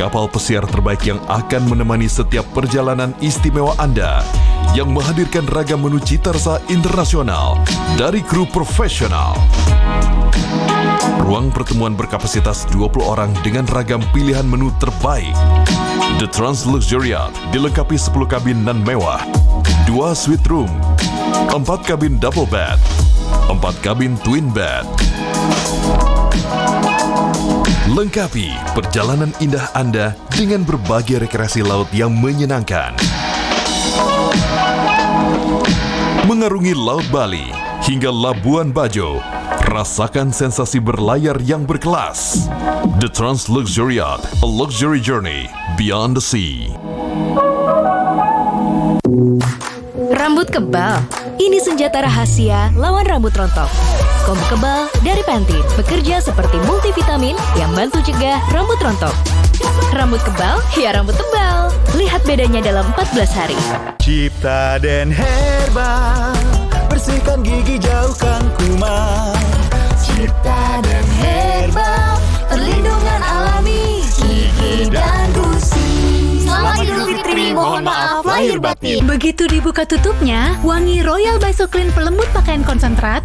Kapal pesiar terbaik yang akan menemani setiap perjalanan istimewa Anda, yang menghadirkan ragam menu cita rasa internasional dari kru profesional. Ruang pertemuan berkapasitas 20 orang dengan ragam pilihan menu terbaik. The Trans Luxuriat dilengkapi 10 kabin nan mewah, 2 suite room, 4 kabin double bed, 4 kabin twin bed. Lengkapi perjalanan indah Anda dengan berbagai rekreasi laut yang menyenangkan. Mengarungi Laut Bali hingga Labuan Bajo, rasakan sensasi berlayar yang berkelas. The Trans Luxury Yacht, a luxury journey beyond the sea. Rambut kebal, ini senjata rahasia lawan rambut rontok. Kombu kebal dari Pantene bekerja seperti multivitamin yang bantu cegah rambut rontok. Rambut kebal, ya rambut tebal. Lihat bedanya dalam 14 hari. Cipta dan Herba, bersihkan gigi, jauhkan kuman. Cipta dan Herba, perlindungan alami gigi dan gusi. Selamat Idul Fitri, mohon maaf lahir batin. Begitu dibuka tutupnya, wangi Royal by So Clean pelembut pakaian konsentrat.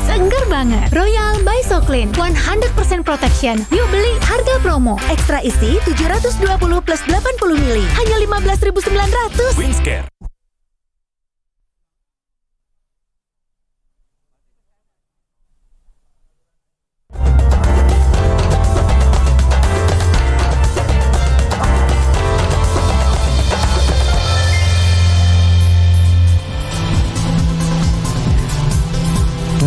Seger banget. Royal by So Clean, 100% protection. Yuk beli, harga promo. Ekstra isi 720 plus 80 mili, hanya 15.900. Wingscare.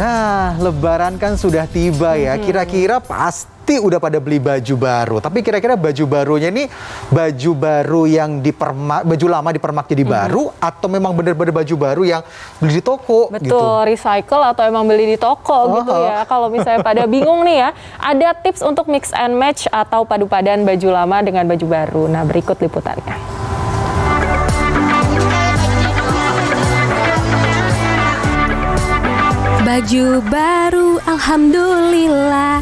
Nah, Lebaran kan sudah tiba ya. Kira-kira pasti udah pada beli baju baru. Tapi kira-kira baju barunya ini baju baru yang baju lama dipermak jadi baru atau memang benar-benar baju baru yang beli di toko? Betul, gitu. recycle atau emang beli di toko gitu ya. Kalau misalnya pada bingung nih ya, ada tips untuk mix and match atau padu padan baju lama dengan baju baru. Nah, berikut liputannya. Baju baru, alhamdulillah.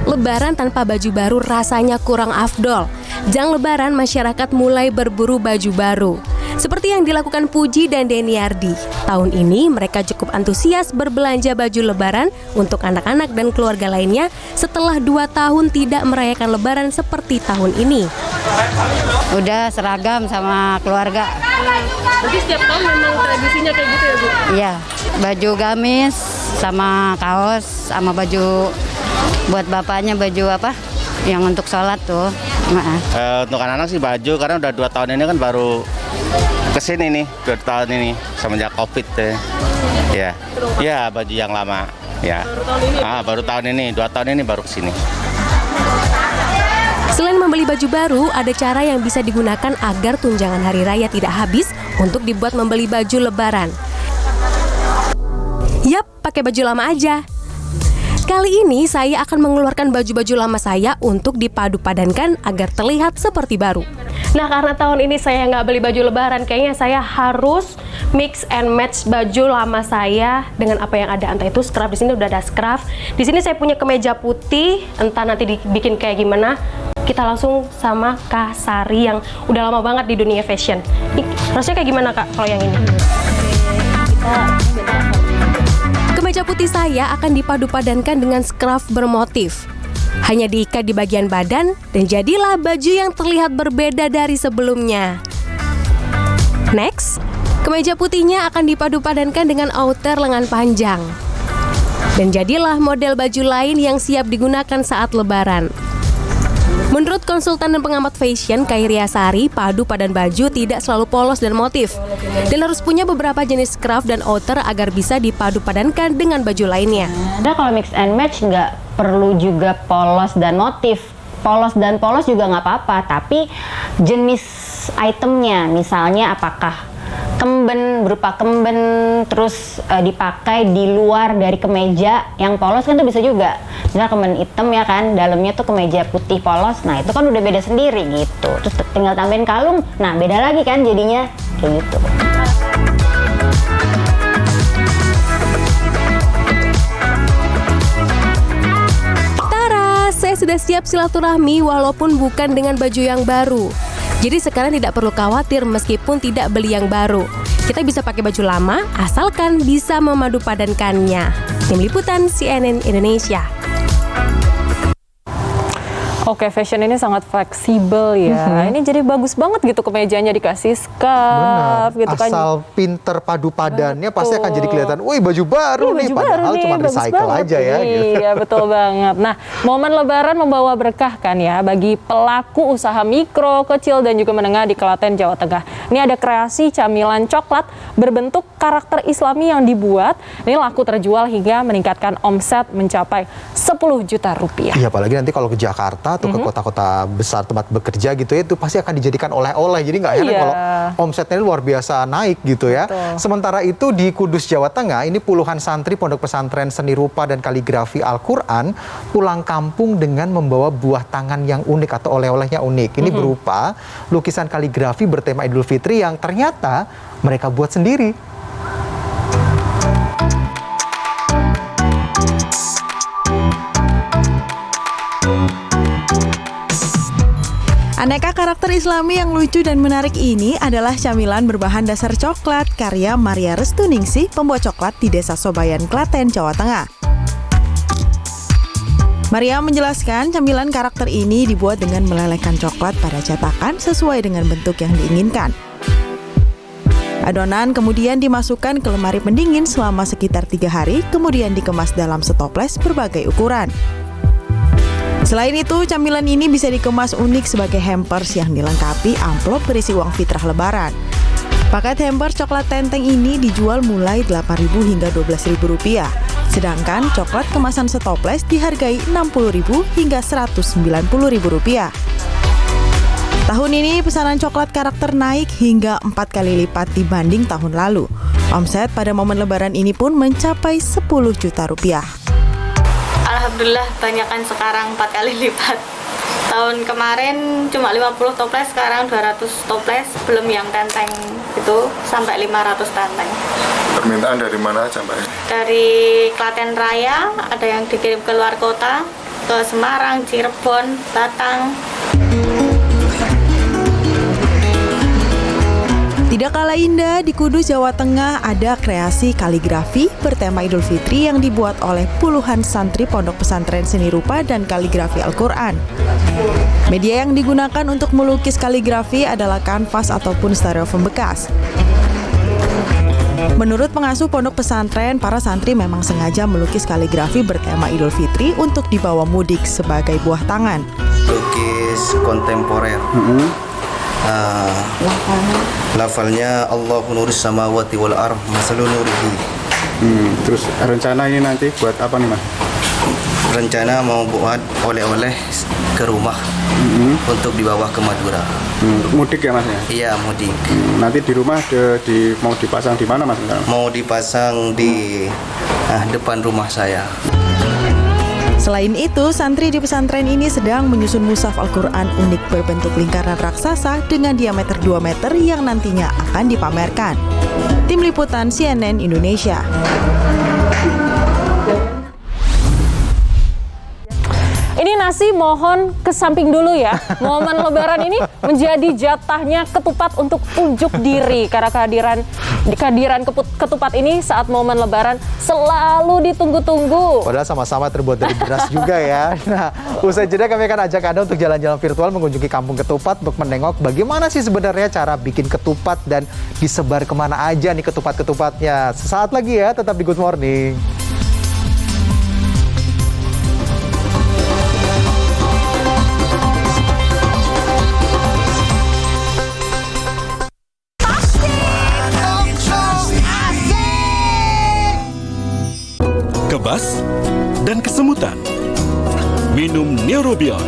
Lebaran tanpa baju baru rasanya kurang afdol. Jang Lebaran masyarakat mulai berburu baju baru. Seperti yang dilakukan Puji dan Deniardi. Tahun ini mereka cukup antusias berbelanja baju Lebaran untuk anak-anak dan keluarga lainnya setelah 2 tahun tidak merayakan Lebaran seperti tahun ini. Udah seragam sama keluarga. Jadi setiap tahun memang tradisinya kayak gitu ya, Bu? Iya, baju gamis sama kaos sama baju buat bapaknya, baju apa? Yang untuk sholat tuh. Untuk anak-anak sih baju, karena udah 2 tahun ini kan baru kesini nih, 2 tahun ini semenjak Covid deh. Ya, ya baju yang lama. Ya, baru tahun ini, 2 tahun ini baru kesini. Selain membeli baju baru, ada cara yang bisa digunakan agar tunjangan hari raya tidak habis untuk dibuat membeli baju Lebaran. Yap, pakai baju lama aja. Kali ini saya akan mengeluarkan baju-baju lama saya untuk dipadu-padankan agar terlihat seperti baru. Nah, karena tahun ini saya nggak beli baju Lebaran, kayaknya saya harus mix and match baju lama saya dengan apa yang ada. Entah itu scarf, di sini udah ada scarf. Di sini saya punya kemeja putih, entah nanti dibikin kayak gimana. Kita langsung sama Kak Sari yang udah lama banget di dunia fashion. Ini harusnya kayak gimana, Kak, kalau yang ini? Kemeja putih saya akan dipadu-padankan dengan scarf bermotif. Hanya diikat di bagian badan dan jadilah baju yang terlihat berbeda dari sebelumnya. Next, kemeja putihnya akan dipadu-padankan dengan outer lengan panjang. Dan jadilah model baju lain yang siap digunakan saat Lebaran. Menurut konsultan dan pengamat fashion Kairia Sari, padu padan baju tidak selalu polos dan motif, dan harus punya beberapa jenis scarf dan outer agar bisa dipadu padankan dengan baju lainnya. Nah, kalau mix and match nggak perlu juga polos dan motif. Polos dan polos juga nggak apa-apa, tapi jenis itemnya, misalnya apakah kemben, berupa kemben, terus dipakai di luar dari kemeja yang polos kan itu bisa juga. Misalnya kemben hitam ya kan, dalamnya tuh kemeja putih polos, nah itu kan udah beda sendiri gitu. Terus tinggal tambahin kalung, nah beda lagi kan jadinya, kayak gitu. Tara, saya sudah siap silaturahmi walaupun bukan dengan baju yang baru. Jadi sekarang tidak perlu khawatir meskipun tidak beli yang baru. Kita bisa pakai baju lama asalkan bisa memadu-padankannya. Tim Liputan CNN Indonesia. Oke, fashion ini sangat fleksibel ya. Ini jadi bagus banget gitu, kemejanya dikasih scarf gitu kan. Asal pinter padu padannya pasti akan jadi kelihatan, wih baju baru nih, padahal cuma recycle aja ya. Iya, betul banget. Nah, momen Lebaran membawa berkah kan ya bagi pelaku usaha mikro, kecil dan juga menengah di Klaten, Jawa Tengah. Ini ada kreasi camilan coklat berbentuk karakter Islami yang dibuat. Ini laku terjual hingga meningkatkan omset mencapai 10 juta rupiah. Iya, apalagi nanti kalau ke Jakarta atau ke kota-kota besar tempat bekerja gitu ya, itu pasti akan dijadikan oleh-oleh. Jadi nggak heran kalau omsetnya luar biasa naik gitu ya. Betul. Sementara itu di Kudus, Jawa Tengah, ini puluhan santri Pondok Pesantren Seni Rupa dan Kaligrafi Al-Quran pulang kampung dengan membawa buah tangan yang unik atau oleh-olehnya unik. Ini berupa lukisan kaligrafi bertema Idul Fitri yang ternyata mereka buat sendiri. Aneka karakter Islami yang lucu dan menarik ini adalah camilan berbahan dasar coklat karya Maria Restuningsih, pembuat coklat di Desa Sobayan, Klaten, Jawa Tengah. Maria menjelaskan camilan karakter ini dibuat dengan melelehkan coklat pada cetakan sesuai dengan bentuk yang diinginkan. Adonan kemudian dimasukkan ke lemari pendingin selama sekitar 3 hari, kemudian dikemas dalam setoples berbagai ukuran. Selain itu, camilan ini bisa dikemas unik sebagai hampers yang dilengkapi amplop berisi uang fitrah lebaran. Paket hampers coklat tenteng ini dijual mulai Rp8.000 hingga Rp12.000. Sedangkan coklat kemasan setoples dihargai Rp60.000 hingga Rp190.000. Tahun ini pesanan coklat karakter naik hingga 4 kali lipat dibanding tahun lalu. Omset pada momen lebaran ini pun mencapai 10 juta rupiah. Alhamdulillah banyakan sekarang 4 kali lipat. Tahun kemarin cuma 50 toples, sekarang 200 toples, belum yang tenteng itu sampai 500 tenteng. Permintaan dari mana aja Mbak? Dari Klaten Raya, ada yang dikirim ke luar kota, ke Semarang, Cirebon, Batang. Tidak kalah indah, di Kudus, Jawa Tengah ada kreasi kaligrafi bertema Idul Fitri yang dibuat oleh puluhan santri Pondok Pesantren Seni Rupa dan Kaligrafi Al-Quran. Media yang digunakan untuk melukis kaligrafi adalah kanvas ataupun styrofoam bekas. Menurut pengasuh Pondok Pesantren, para santri memang sengaja melukis kaligrafi bertema Idul Fitri untuk dibawa mudik sebagai buah tangan. Lukis kontemporer. Lafalnya Allahu nurus samawati wal ardh masalu nurihi. Terus rencana ini nanti buat apa nih Mas? Rencana mau buat oleh-oleh ke rumah untuk dibawa ke Madura. Mudik ya Mas ya? Iya, mudik. Nanti di rumah mau dipasang di mana Mas? Mau dipasang di depan rumah saya. Selain itu, santri di pesantren ini sedang menyusun mushaf Al-Quran unik berbentuk lingkaran raksasa dengan diameter 2 meter yang nantinya akan dipamerkan. Tim Liputan CNN Indonesia. Ini nasi mohon ke samping dulu ya. Momen lebaran ini menjadi jatahnya ketupat untuk unjuk diri. Karena kehadiran ketupat ini saat momen lebaran selalu ditunggu-tunggu. Padahal sama-sama terbuat dari beras juga ya. Nah, usai jeda kami akan ajak Anda untuk jalan-jalan virtual mengunjungi Kampung Ketupat untuk menengok bagaimana sih sebenarnya cara bikin ketupat dan disebar kemana aja nih ketupat-ketupatnya. Sesaat lagi ya, tetap di Good Morning. Kebas dan kesemutan. Minum Neurobion.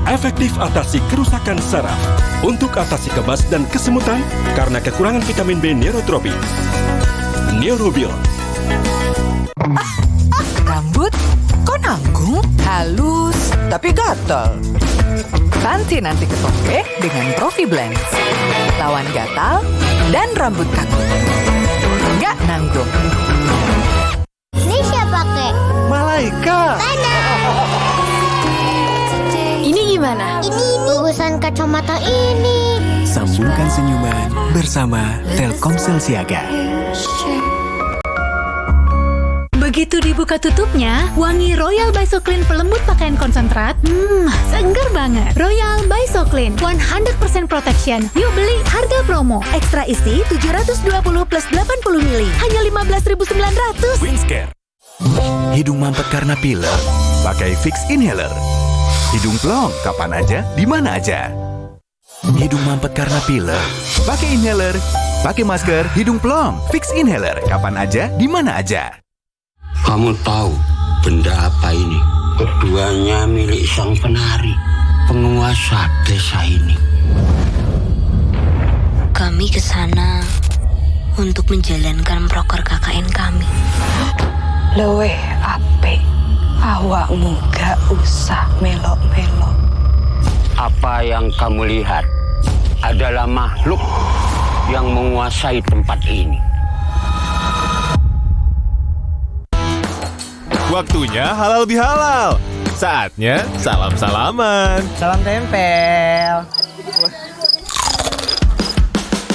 Efektif atasi kerusakan saraf. Untuk atasi kebas dan kesemutan karena kekurangan vitamin B neurotropi. Neurobion. Rambut kok nanggung, halus, tapi gatal. Ganti nanti ke toke dengan Profi Blend. Lawan gatal dan rambut kaku. Nggak nanggung. Ini siapa, Kek? Malaikat. Ini gimana? Ini urusan kacamata ini. Sambungkan senyuman bersama Telkomsel Siaga. Begitu dibuka tutupnya, wangi Royal by So Clean pelembut pakaian konsentrat, seger banget. Royal by So Clean, 100% protection. Yuk beli, harga promo. Ekstra isi 720 plus 80 mili, hanya 15.900. Winscare. Hidung mampet karena pilek? Pakai Fix Inhaler. Hidung plong, kapan aja, di mana aja. Hidung mampet karena pilek? Pakai inhaler. Pakai masker, hidung plong. Fix Inhaler, kapan aja, di mana aja. Kamu tahu benda apa ini? Keduanya milik sang penari, penguasa desa ini. Kami ke sana untuk menjalankan proker KKN kami. Luweh apik, awakmu gak usah melok-melok. Apa yang kamu lihat adalah makhluk yang menguasai tempat ini. Waktunya halal bihalal. Saatnya salam-salaman. Salam tempel.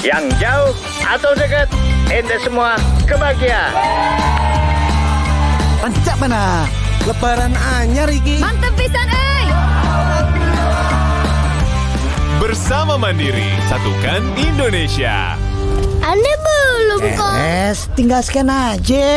Yang jauh atau dekat, ente semua kebahagiaan. Pancak mana? Lebaran anyar iki. Mantep pisan, Bersama Mandiri, satukan Indonesia. Anda belum kok. Tinggal scan aja.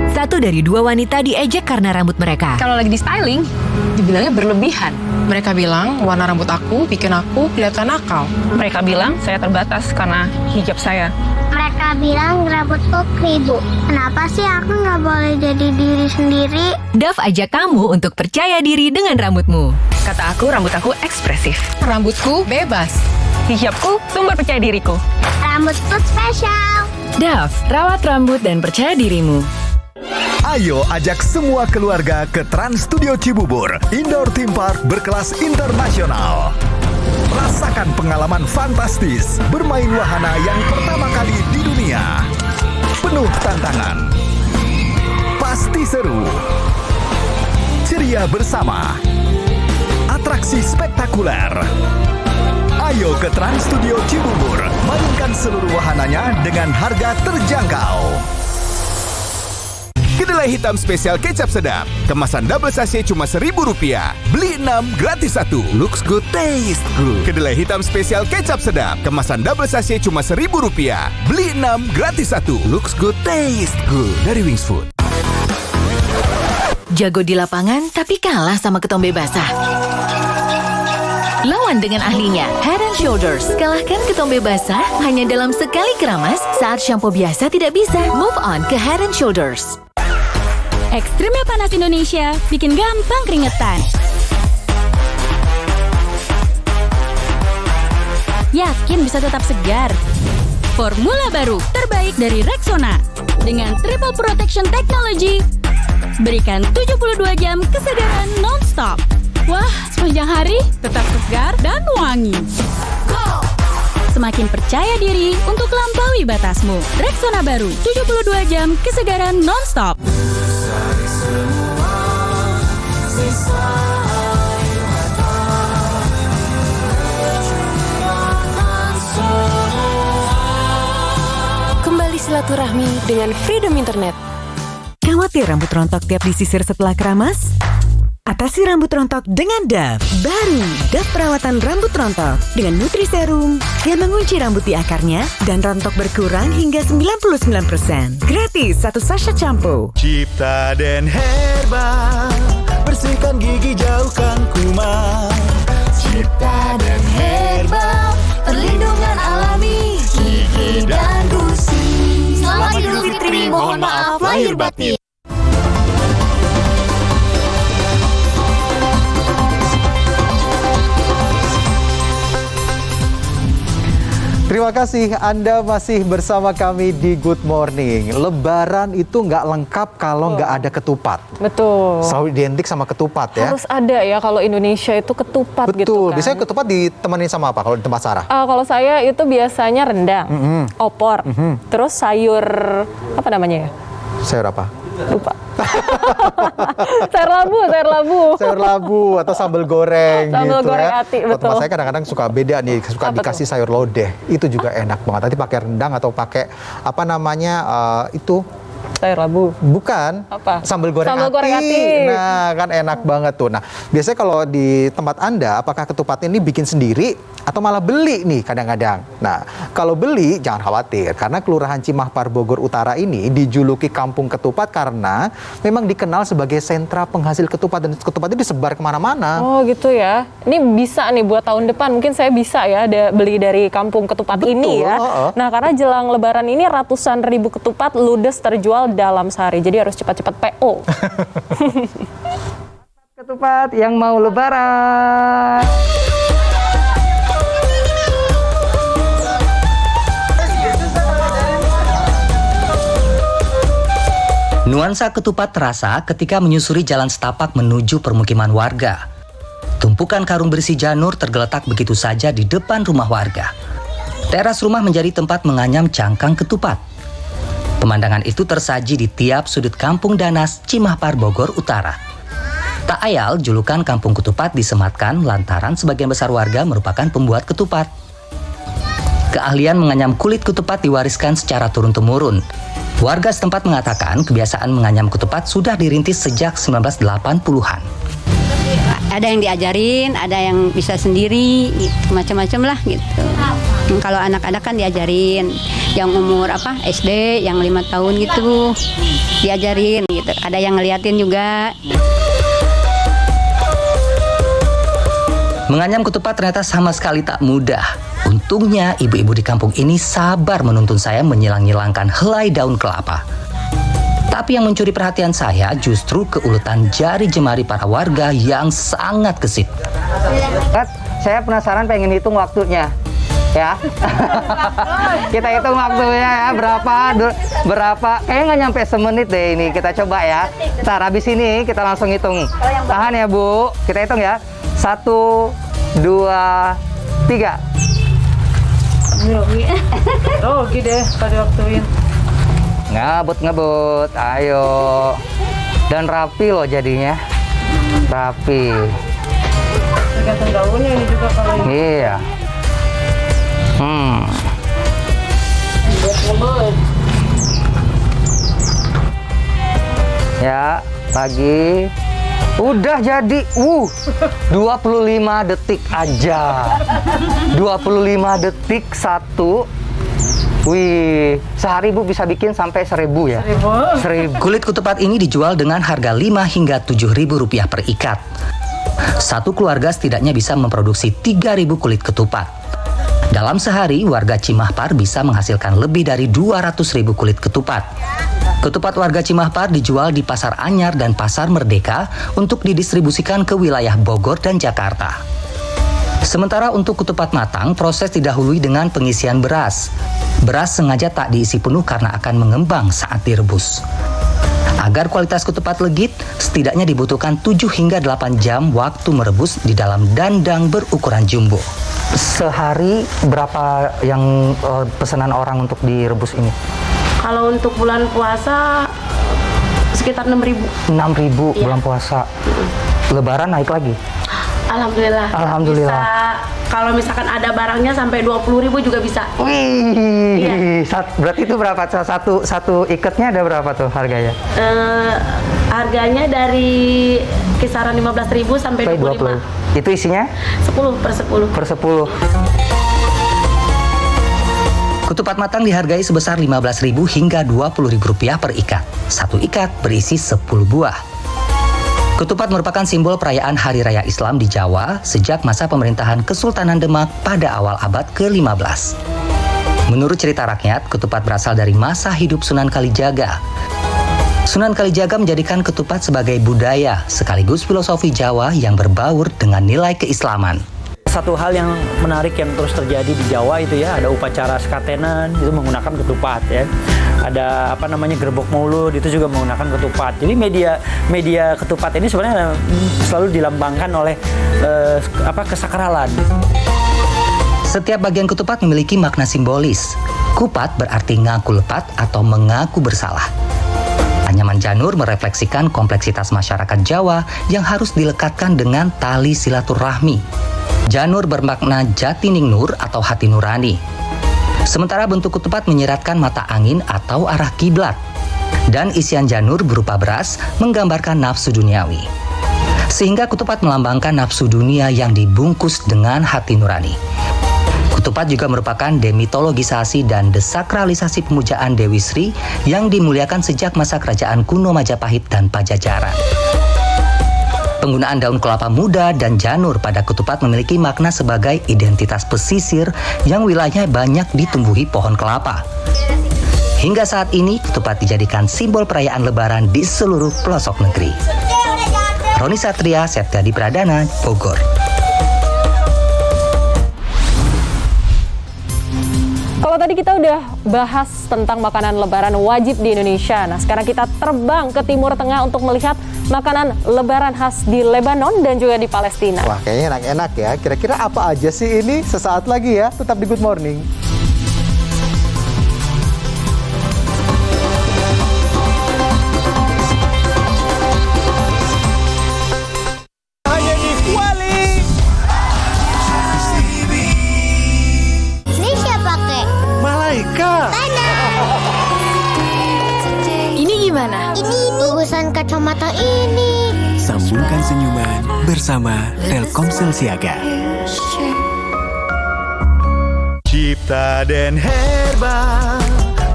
Satu dari dua wanita diejek karena rambut mereka. Kalau lagi di styling, dibilangnya berlebihan. Mereka bilang warna rambut aku bikin aku kelihatan nakal. Mereka bilang saya terbatas karena hijab saya. Mereka bilang rambutku keribu. Kenapa sih aku nggak boleh jadi diri sendiri? Daf ajak kamu untuk percaya diri dengan rambutmu. Kata aku, rambut aku ekspresif. Rambutku bebas. Hijabku sumber percaya diriku. Rambutku spesial. Daf, rawat rambut dan percaya dirimu. Ayo ajak semua keluarga ke Trans Studio Cibubur, indoor theme park berkelas internasional. Rasakan pengalaman fantastis bermain wahana yang pertama kali di dunia. Penuh tantangan. Pasti seru. Ceria bersama. Atraksi spektakuler. Ayo ke Trans Studio Cibubur, mainkan seluruh wahananya dengan harga terjangkau. Kedelai hitam spesial kecap sedap. Kemasan double sachet cuma Rp1.000. Beli 6 gratis 1. Looks good, taste good. Kedelai hitam spesial kecap sedap. Kemasan double sachet cuma Rp1.000. Beli 6 gratis 1. Looks good, taste good. Dari Wings Food. Jago di lapangan tapi kalah sama ketombe basah. Lawan dengan ahlinya, Head & Shoulders. Kalahkan ketombe basah hanya dalam sekali keramas saat shampoo biasa tidak bisa. Move on ke Head & Shoulders. Ekstrimnya panas Indonesia bikin gampang keringetan. Yakin bisa tetap segar? Formula baru terbaik dari Rexona dengan Triple Protection Technology. Berikan 72 jam kesegaran non-stop. Wah, sepanjang hari tetap segar dan wangi. Semakin percaya diri untuk lampaui batasmu. Rexona baru, 72 jam kesegaran non-stop. Kembali silaturahmi dengan Freedom Internet. Khawatir rambut rontok tiap disisir setelah keramas? Atasi rambut rontok dengan Daf. Baru, Daf perawatan rambut rontok dengan Nutriserum yang mengunci rambut di akarnya dan rontok berkurang hingga 99%. Gratis 1 sachet shampoo. Cipta dan Herba, bersihkan gigi, jauhkan kuman. Cipta dan Herba, perlindungan alami gigi dan gusi. Selamat Idul Fitri, mohon maaf lahir batin. Terima kasih Anda masih bersama kami di Good Morning. Lebaran itu nggak lengkap kalau nggak ada ketupat. Betul. Selalu identik sama ketupat ya. Harus ada ya kalau Indonesia itu ketupat. Betul. Gitu kan. Biasanya ketupat ditemenin sama apa kalau di tempat Sarah? Kalau saya itu biasanya rendang, opor, terus sayur apa namanya ya? Sayur apa? Lupa. sayur labu atau sambal goreng sambal gitu goreng ya. ati, Kalau betul. tempat saya kadang-kadang suka beda nih, suka dikasih sayur lodeh. Itu juga enak banget. Nanti pakai rendang atau pakai apa namanya itu Sayur labu. Bukan. Apa? Sambal goreng Sambal goreng ati. Nah, kan enak banget tuh. Nah, biasanya kalau di tempat Anda, apakah ketupat ini bikin sendiri atau malah beli nih kadang-kadang? Nah, kalau beli jangan khawatir karena Kelurahan Cimahpar Bogor Utara ini dijuluki Kampung Ketupat karena memang dikenal sebagai sentra penghasil ketupat dan ketupat itu disebar kemana-mana. Oh gitu ya. Ini bisa nih buat tahun depan mungkin saya bisa ya beli dari Kampung Ketupat ini ya. Nah, karena jelang Lebaran ini ratusan ribu ketupat ludes terjual dalam sehari. Jadi harus cepat-cepat PO. Ketupat yang mau Lebaran. Nuansa ketupat terasa ketika menyusuri jalan setapak menuju permukiman warga. Tumpukan karung berisi janur tergeletak begitu saja di depan rumah warga. Teras rumah menjadi tempat menganyam cangkang ketupat. Pemandangan itu tersaji di tiap sudut Kampung Danas, Cimahpar, Bogor Utara. Tak ayal, julukan Kampung Ketupat disematkan lantaran sebagian besar warga merupakan pembuat ketupat. Keahlian menganyam kulit ketupat diwariskan secara turun-temurun. Warga setempat mengatakan kebiasaan menganyam ketupat sudah dirintis sejak 1980-an. Ada yang diajarin, ada yang bisa sendiri, gitu, macam-macam lah gitu. Kalau anak-anak kan diajarin, yang umur SD, yang 5 tahun gitu, diajarin gitu. Ada yang ngeliatin juga. Menganyam ketupat ternyata sama sekali tak mudah. Untungnya ibu-ibu di kampung ini sabar menuntun saya menyilang-nyilangkan helai daun kelapa. Tapi yang mencuri perhatian saya justru keuletan jari jemari para warga yang sangat gesit. Saya penasaran pengen hitung waktunya. Ya. Kita hitung waktunya ya, berapa. Kayaknya nggak nyampe semenit deh ini. Kita coba ya. Ntar habis ini kita langsung hitung. Tahan ya Bu, kita hitung ya. 1, 2, 3. Rugi deh kalau diwaktuin. Ngebut, ayo. Dan rapi loh jadinya. Rapi. Tergantung daunnya ini juga kalau ini. Iya. Ya, lagi. Udah jadi. 25 detik aja. 25 detik satu. Wih, sehari Bu bisa bikin sampai 1.000 ya? 1.000. Kulit ketupat ini dijual dengan harga 5 hingga 7.000 rupiah per ikat. Satu keluarga setidaknya bisa memproduksi 3.000 kulit ketupat. Dalam sehari, warga Cimahpar bisa menghasilkan lebih dari 200.000 kulit ketupat. Ketupat warga Cimahpar dijual di Pasar Anyar dan Pasar Merdeka untuk didistribusikan ke wilayah Bogor dan Jakarta. Sementara untuk ketupat matang, proses didahului dengan pengisian beras. Beras sengaja tak diisi penuh karena akan mengembang saat direbus. Agar kualitas ketupat legit, setidaknya dibutuhkan 7 hingga 8 jam waktu merebus di dalam dandang berukuran jumbo. Sehari berapa yang pesanan orang untuk direbus ini? Kalau untuk bulan puasa sekitar 6.000. 6.000 bulan puasa. Lebaran naik lagi? Alhamdulillah. Alhamdulillah. Bisa, kalau misalkan ada barangnya sampai 20.000 juga bisa. Wih, iya. Berarti itu berapa? Satu ikatnya ada berapa tuh harganya? Harganya dari kisaran 15.000 sampai 25. Itu isinya? 10 per 10. Per 10. Ketupat matang dihargai sebesar 15.000 hingga 20.000 rupiah per ikat. Satu ikat berisi 10 buah. Ketupat merupakan simbol perayaan Hari Raya Islam di Jawa sejak masa pemerintahan Kesultanan Demak pada awal abad ke-15. Menurut cerita rakyat, ketupat berasal dari masa hidup Sunan Kalijaga. Sunan Kalijaga menjadikan ketupat sebagai budaya sekaligus filosofi Jawa yang berbaur dengan nilai keislaman. Satu hal yang menarik yang terus terjadi di Jawa itu ya, ada upacara sekatenan itu menggunakan ketupat ya. Ada gerbok maulud itu juga menggunakan ketupat. Jadi media ketupat ini sebenarnya selalu dilambangkan oleh kesakralan. Setiap bagian ketupat memiliki makna simbolis. Kupat berarti ngaku lepat atau mengaku bersalah. Anyaman janur merefleksikan kompleksitas masyarakat Jawa yang harus dilekatkan dengan tali silaturahmi. Janur bermakna jati ning nur atau hati nurani. Sementara bentuk ketupat menyiratkan mata angin atau arah kiblat. Dan isian janur berupa beras menggambarkan nafsu duniawi. Sehingga ketupat melambangkan nafsu dunia yang dibungkus dengan hati nurani. Ketupat juga merupakan demitologisasi dan desakralisasi pemujaan Dewi Sri yang dimuliakan sejak masa kerajaan kuno Majapahit dan Pajajaran. Penggunaan daun kelapa muda dan janur pada ketupat memiliki makna sebagai identitas pesisir yang wilayahnya banyak ditumbuhi pohon kelapa. Hingga saat ini, ketupat dijadikan simbol perayaan Lebaran di seluruh pelosok negeri. Roni Satria, Septiadi Pradana, Bogor. Kalau tadi kita udah bahas tentang makanan Lebaran wajib di Indonesia. Nah, sekarang kita terbang ke Timur Tengah untuk melihat makanan Lebaran khas di Lebanon dan juga di Palestina. Wah, kayaknya enak-enak ya. Kira-kira apa aja sih ini? Sesaat lagi ya. Tetap di Good Morning. Hanya di Kuali. Ini siapa, Kek? Malaikat. Ini gimana? Ini urusan kacamata ini. Sambungkan senyuman bersama Telkomsel Siaga. Cipta dan Herbal,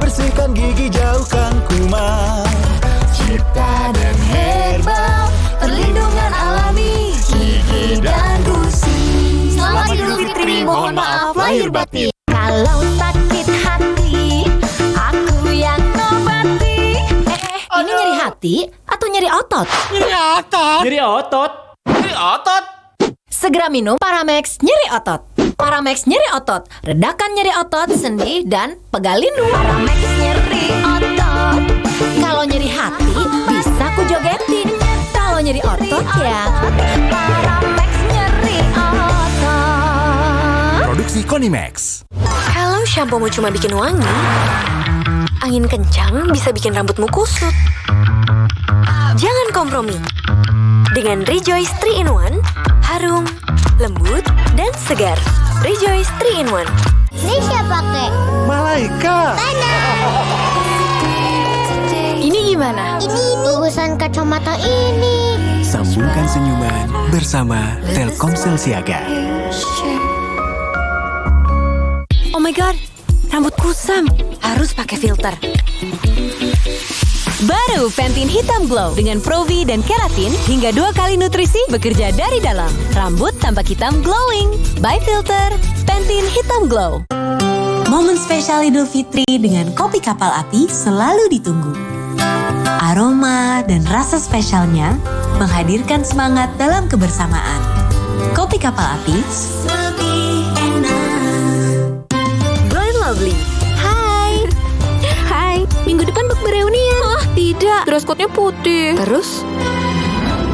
bersihkan gigi, jauhkan kuman. Cipta dan Herbal, perlindungan alami gigi dan gusi. Selamat Idul Fitri, mohon maaf lahir batin. Kalau sakit hati, aku yang ngobati. Ini nyeri hati atau nyeri otot? Nyeri otot. Nyeri otot. Nyeri otot. Segera minum Paramex nyeri otot. Paramex nyeri otot, redakan nyeri otot, sendi, dan pegalinu. Paramex nyeri otot. Kalau nyeri hati, bisa kujogetin. Kalau nyeri otot ya Paramex nyeri otot. Produksi Konimax. Kalau shampomu cuma bikin wangi, angin kencang bisa bikin rambutmu kusut. Jangan kompromi. Dengan Rejoice 3-in-1, harum, lembut, dan segar. Rejoice 3-in-1. Ini siapa, Kek? Malaikat. Ini gimana? Ini urusan kacamata ini. Sambungkan senyuman bersama Telkomsel Siaga. Oh my god, rambut kusam. Harus pakai filter. Baru Pantene Hitam Glow dengan Pro-V dan keratin hingga 2 kali nutrisi bekerja dari dalam. Rambut tampak hitam glowing. By Filter, Pantene Hitam Glow. Momen spesial Idul Fitri dengan kopi kapal api selalu ditunggu. Aroma dan rasa spesialnya menghadirkan semangat dalam kebersamaan. Kopi kapal api lebih enak. Glow and Lovely. Hai. Hai, minggu depan bak bereunian. Tidak, dress code-nya putih. Terus?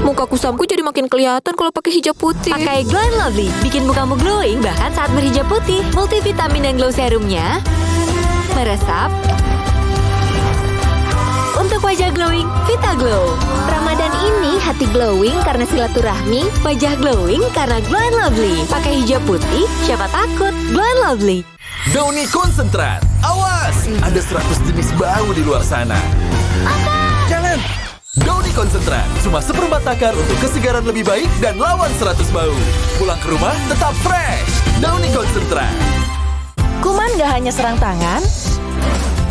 Muka kusamku jadi makin kelihatan kalau pakai hijab putih. Pakai Glow and Lovely, bikin mukamu glowing bahkan saat berhijab putih. Multivitamin dan glow serumnya meresap untuk wajah glowing, Vita Glow. Ramadan ini hati glowing karena silaturahmi, wajah glowing karena Glow and Lovely. Pakai hijab putih, siapa takut? Glow and Lovely. Downy Konsentrat. Awas, ada 100 jenis bau di luar sana. Jangan. Downy Konsentrat, cuma seperempat takar untuk kesegaran lebih baik dan lawan 100 bau. Pulang ke rumah tetap fresh. Downy Konsentrat. Kuman gak hanya serang tangan,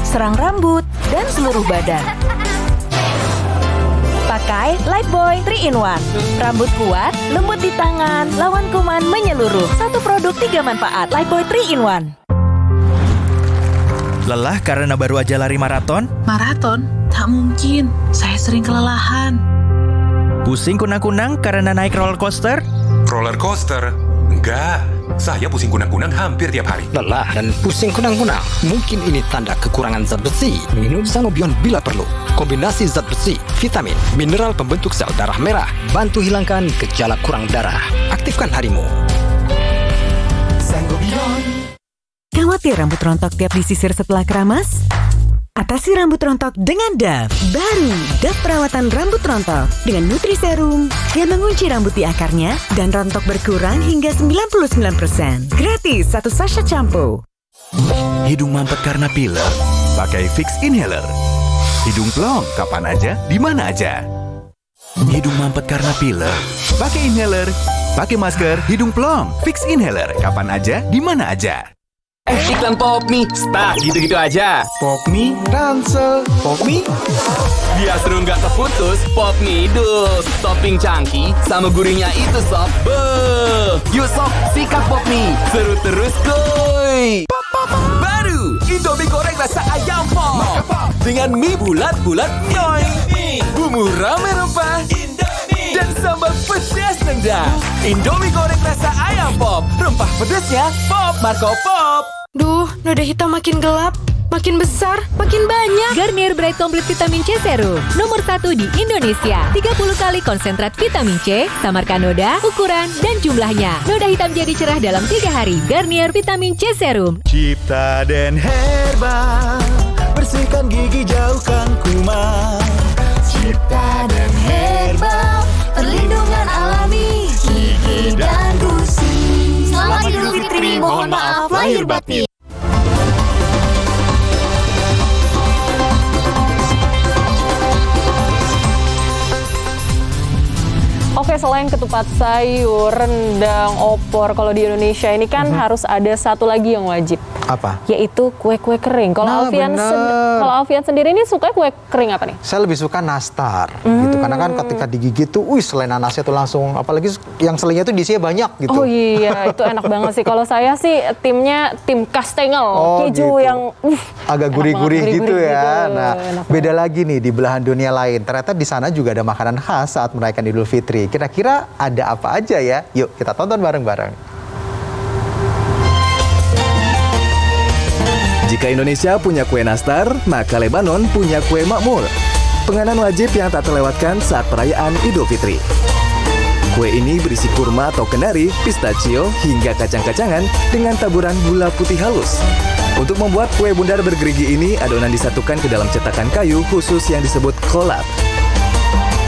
serang rambut, dan seluruh badan. Pakai Lifebuoy 3-in-1. Rambut kuat, lembut di tangan, lawan kuman menyeluruh. Satu produk 3 manfaat. Lifebuoy 3-in-1. Lelah karena baru aja lari maraton? Maraton? Tak mungkin. Saya sering kelelahan. Pusing kunang-kunang karena naik roller coaster? Roller coaster? Enggak. Saya pusing kunang-kunang hampir tiap hari. Lelah dan pusing kunang-kunang? Mungkin ini tanda kekurangan zat besi. Minum Sangobion bila perlu. Kombinasi zat besi, vitamin, mineral pembentuk sel darah merah. Bantu hilangkan gejala kurang darah. Aktifkan harimu. Sangobion. Khawatir rambut rontok tiap disisir setelah keramas? Atasi rambut rontok dengan Dove. Baru, Dove perawatan rambut rontok dengan Nutriserum yang mengunci rambut di akarnya dan rontok berkurang hingga 99%. Gratis 1 sachet shampoo. Hidung mampet karena pilek? Pakai Fix Inhaler. Hidung plong, kapan aja, di mana aja. Hidung mampet karena pilek, pakai inhaler. Pakai masker, hidung plong, fix inhaler, kapan aja, di mana aja. Iklan Popmi, start gitu-gitu aja. Popmi, ransel, Popmi. Biar seru nggak keputus, Popmi hidup. Topping cangki sama gurihnya itu sob. Beuh. Yuk sob, sikat Popmi. Seru terus kuy. Baru, Indomie goreng rasa ayam pop. Dengan mie bulat-bulat nyoy. Bumbu rame rempah. Dan sambal pedas nendang. Indomie goreng rasa ayam pop. Rempah pedasnya pop Marco Pop. Duh, noda hitam makin gelap, makin besar, makin banyak. Garnier Bright Complete Vitamin C Serum, nomor 1 di Indonesia. 30 kali konsentrat vitamin C, samarkan noda, ukuran, dan jumlahnya. Noda hitam jadi cerah dalam 3 hari. Garnier Vitamin C Serum. Cipta dan Herbal, bersihkan gigi, jauhkan kuman. Cipta dan Herbal, perlindungan alami gigi dan gusi. Selamat Idul Fitri, mohon maaf lahir batin. Oke, selain ketupat sayur, rendang, opor, kalau di Indonesia ini kan harus ada satu lagi yang wajib. Apa? Yaitu kue-kue kering. Kalau Alfian sendiri ini suka kue kering apa nih? Saya lebih suka nastar gitu, karena kan ketika digigit tuh, selai nanasnya tuh langsung, apalagi yang selainya tuh diisinya banyak gitu. Oh iya, itu enak banget sih. Kalau saya sih timnya tim kastengel, keju gitu. yang agak gurih-gurih gitu ya. gitu. Nah, beda lagi nih di belahan dunia lain. Ternyata di sana juga ada makanan khas saat merayakan Idul Fitri. Kira-kira ada apa aja ya? Yuk kita tonton bareng-bareng. Jika Indonesia punya kue nastar, maka Lebanon punya kue makmul. Penganan wajib yang tak terlewatkan saat perayaan Idul Fitri. Kue ini berisi kurma atau kenari, pistachio, hingga kacang-kacangan dengan taburan gula putih halus. Untuk membuat kue bundar bergerigi ini, adonan disatukan ke dalam cetakan kayu khusus yang disebut kolab.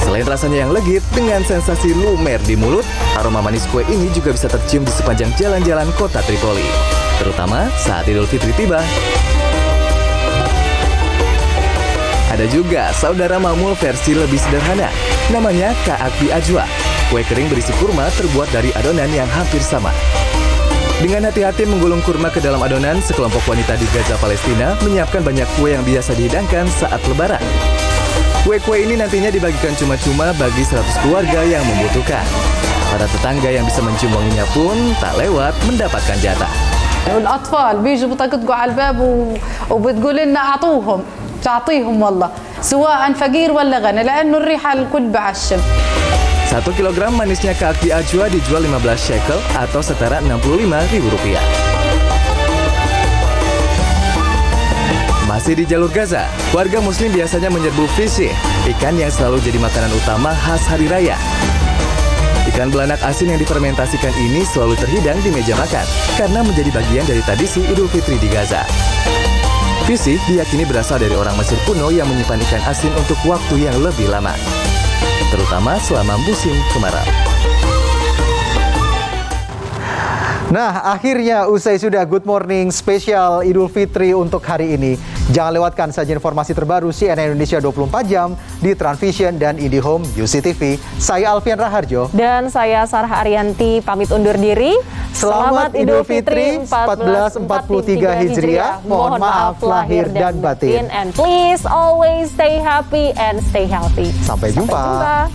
Selain rasanya yang legit dengan sensasi lumer di mulut, aroma manis kue ini juga bisa tercium di sepanjang jalan-jalan kota Tripoli, terutama saat Idul Fitri tiba. Ada juga saudara makmul versi lebih sederhana, namanya Ka'akbi Ajwa. Kue kering berisi kurma terbuat dari adonan yang hampir sama. Dengan hati-hati menggulung kurma ke dalam adonan, sekelompok wanita di Gaza, Palestina menyiapkan banyak kue yang biasa dihidangkan saat Lebaran. Kue-kue ini nantinya dibagikan cuma-cuma bagi 100 keluarga yang membutuhkan. Para tetangga yang bisa mencium wanginya pun tak lewat mendapatkan jatah. الأطفال بيجوا بيطقطقوا على الباب وبتقول لنا أعطوهم تعطيهم والله سواء فقير ولا غني لأنه الريحة الكل بعشم. 1 kilogram manisnya Ka'akbi Ajwa dijual 15 shekel atau setara Rp65.000. Masih di jalur Gaza, warga muslim biasanya menyerbu fisih, ikan yang selalu jadi makanan utama khas hari raya. Ikan belanak asin yang difermentasikan ini selalu terhidang di meja makan, karena menjadi bagian dari tradisi Idul Fitri di Gaza. Fisih diyakini berasal dari orang Mesir kuno yang menyimpan ikan asin untuk waktu yang lebih lama, terutama selama musim kemarau. Nah, akhirnya usai sudah Good Morning spesial Idul Fitri untuk hari ini. Jangan lewatkan saja informasi terbaru CNN Indonesia 24 jam di Transvision dan IndiHome UCTV. Saya Alfian Raharjo. Dan saya Sarah Ariyanti pamit undur diri. Selamat Idul Fitri 1443 Hijriah. Mohon maaf lahir dan batin. And please always stay happy and stay healthy. Sampai jumpa.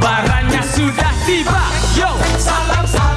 Barangnya sudah tiba, yo, salam salam.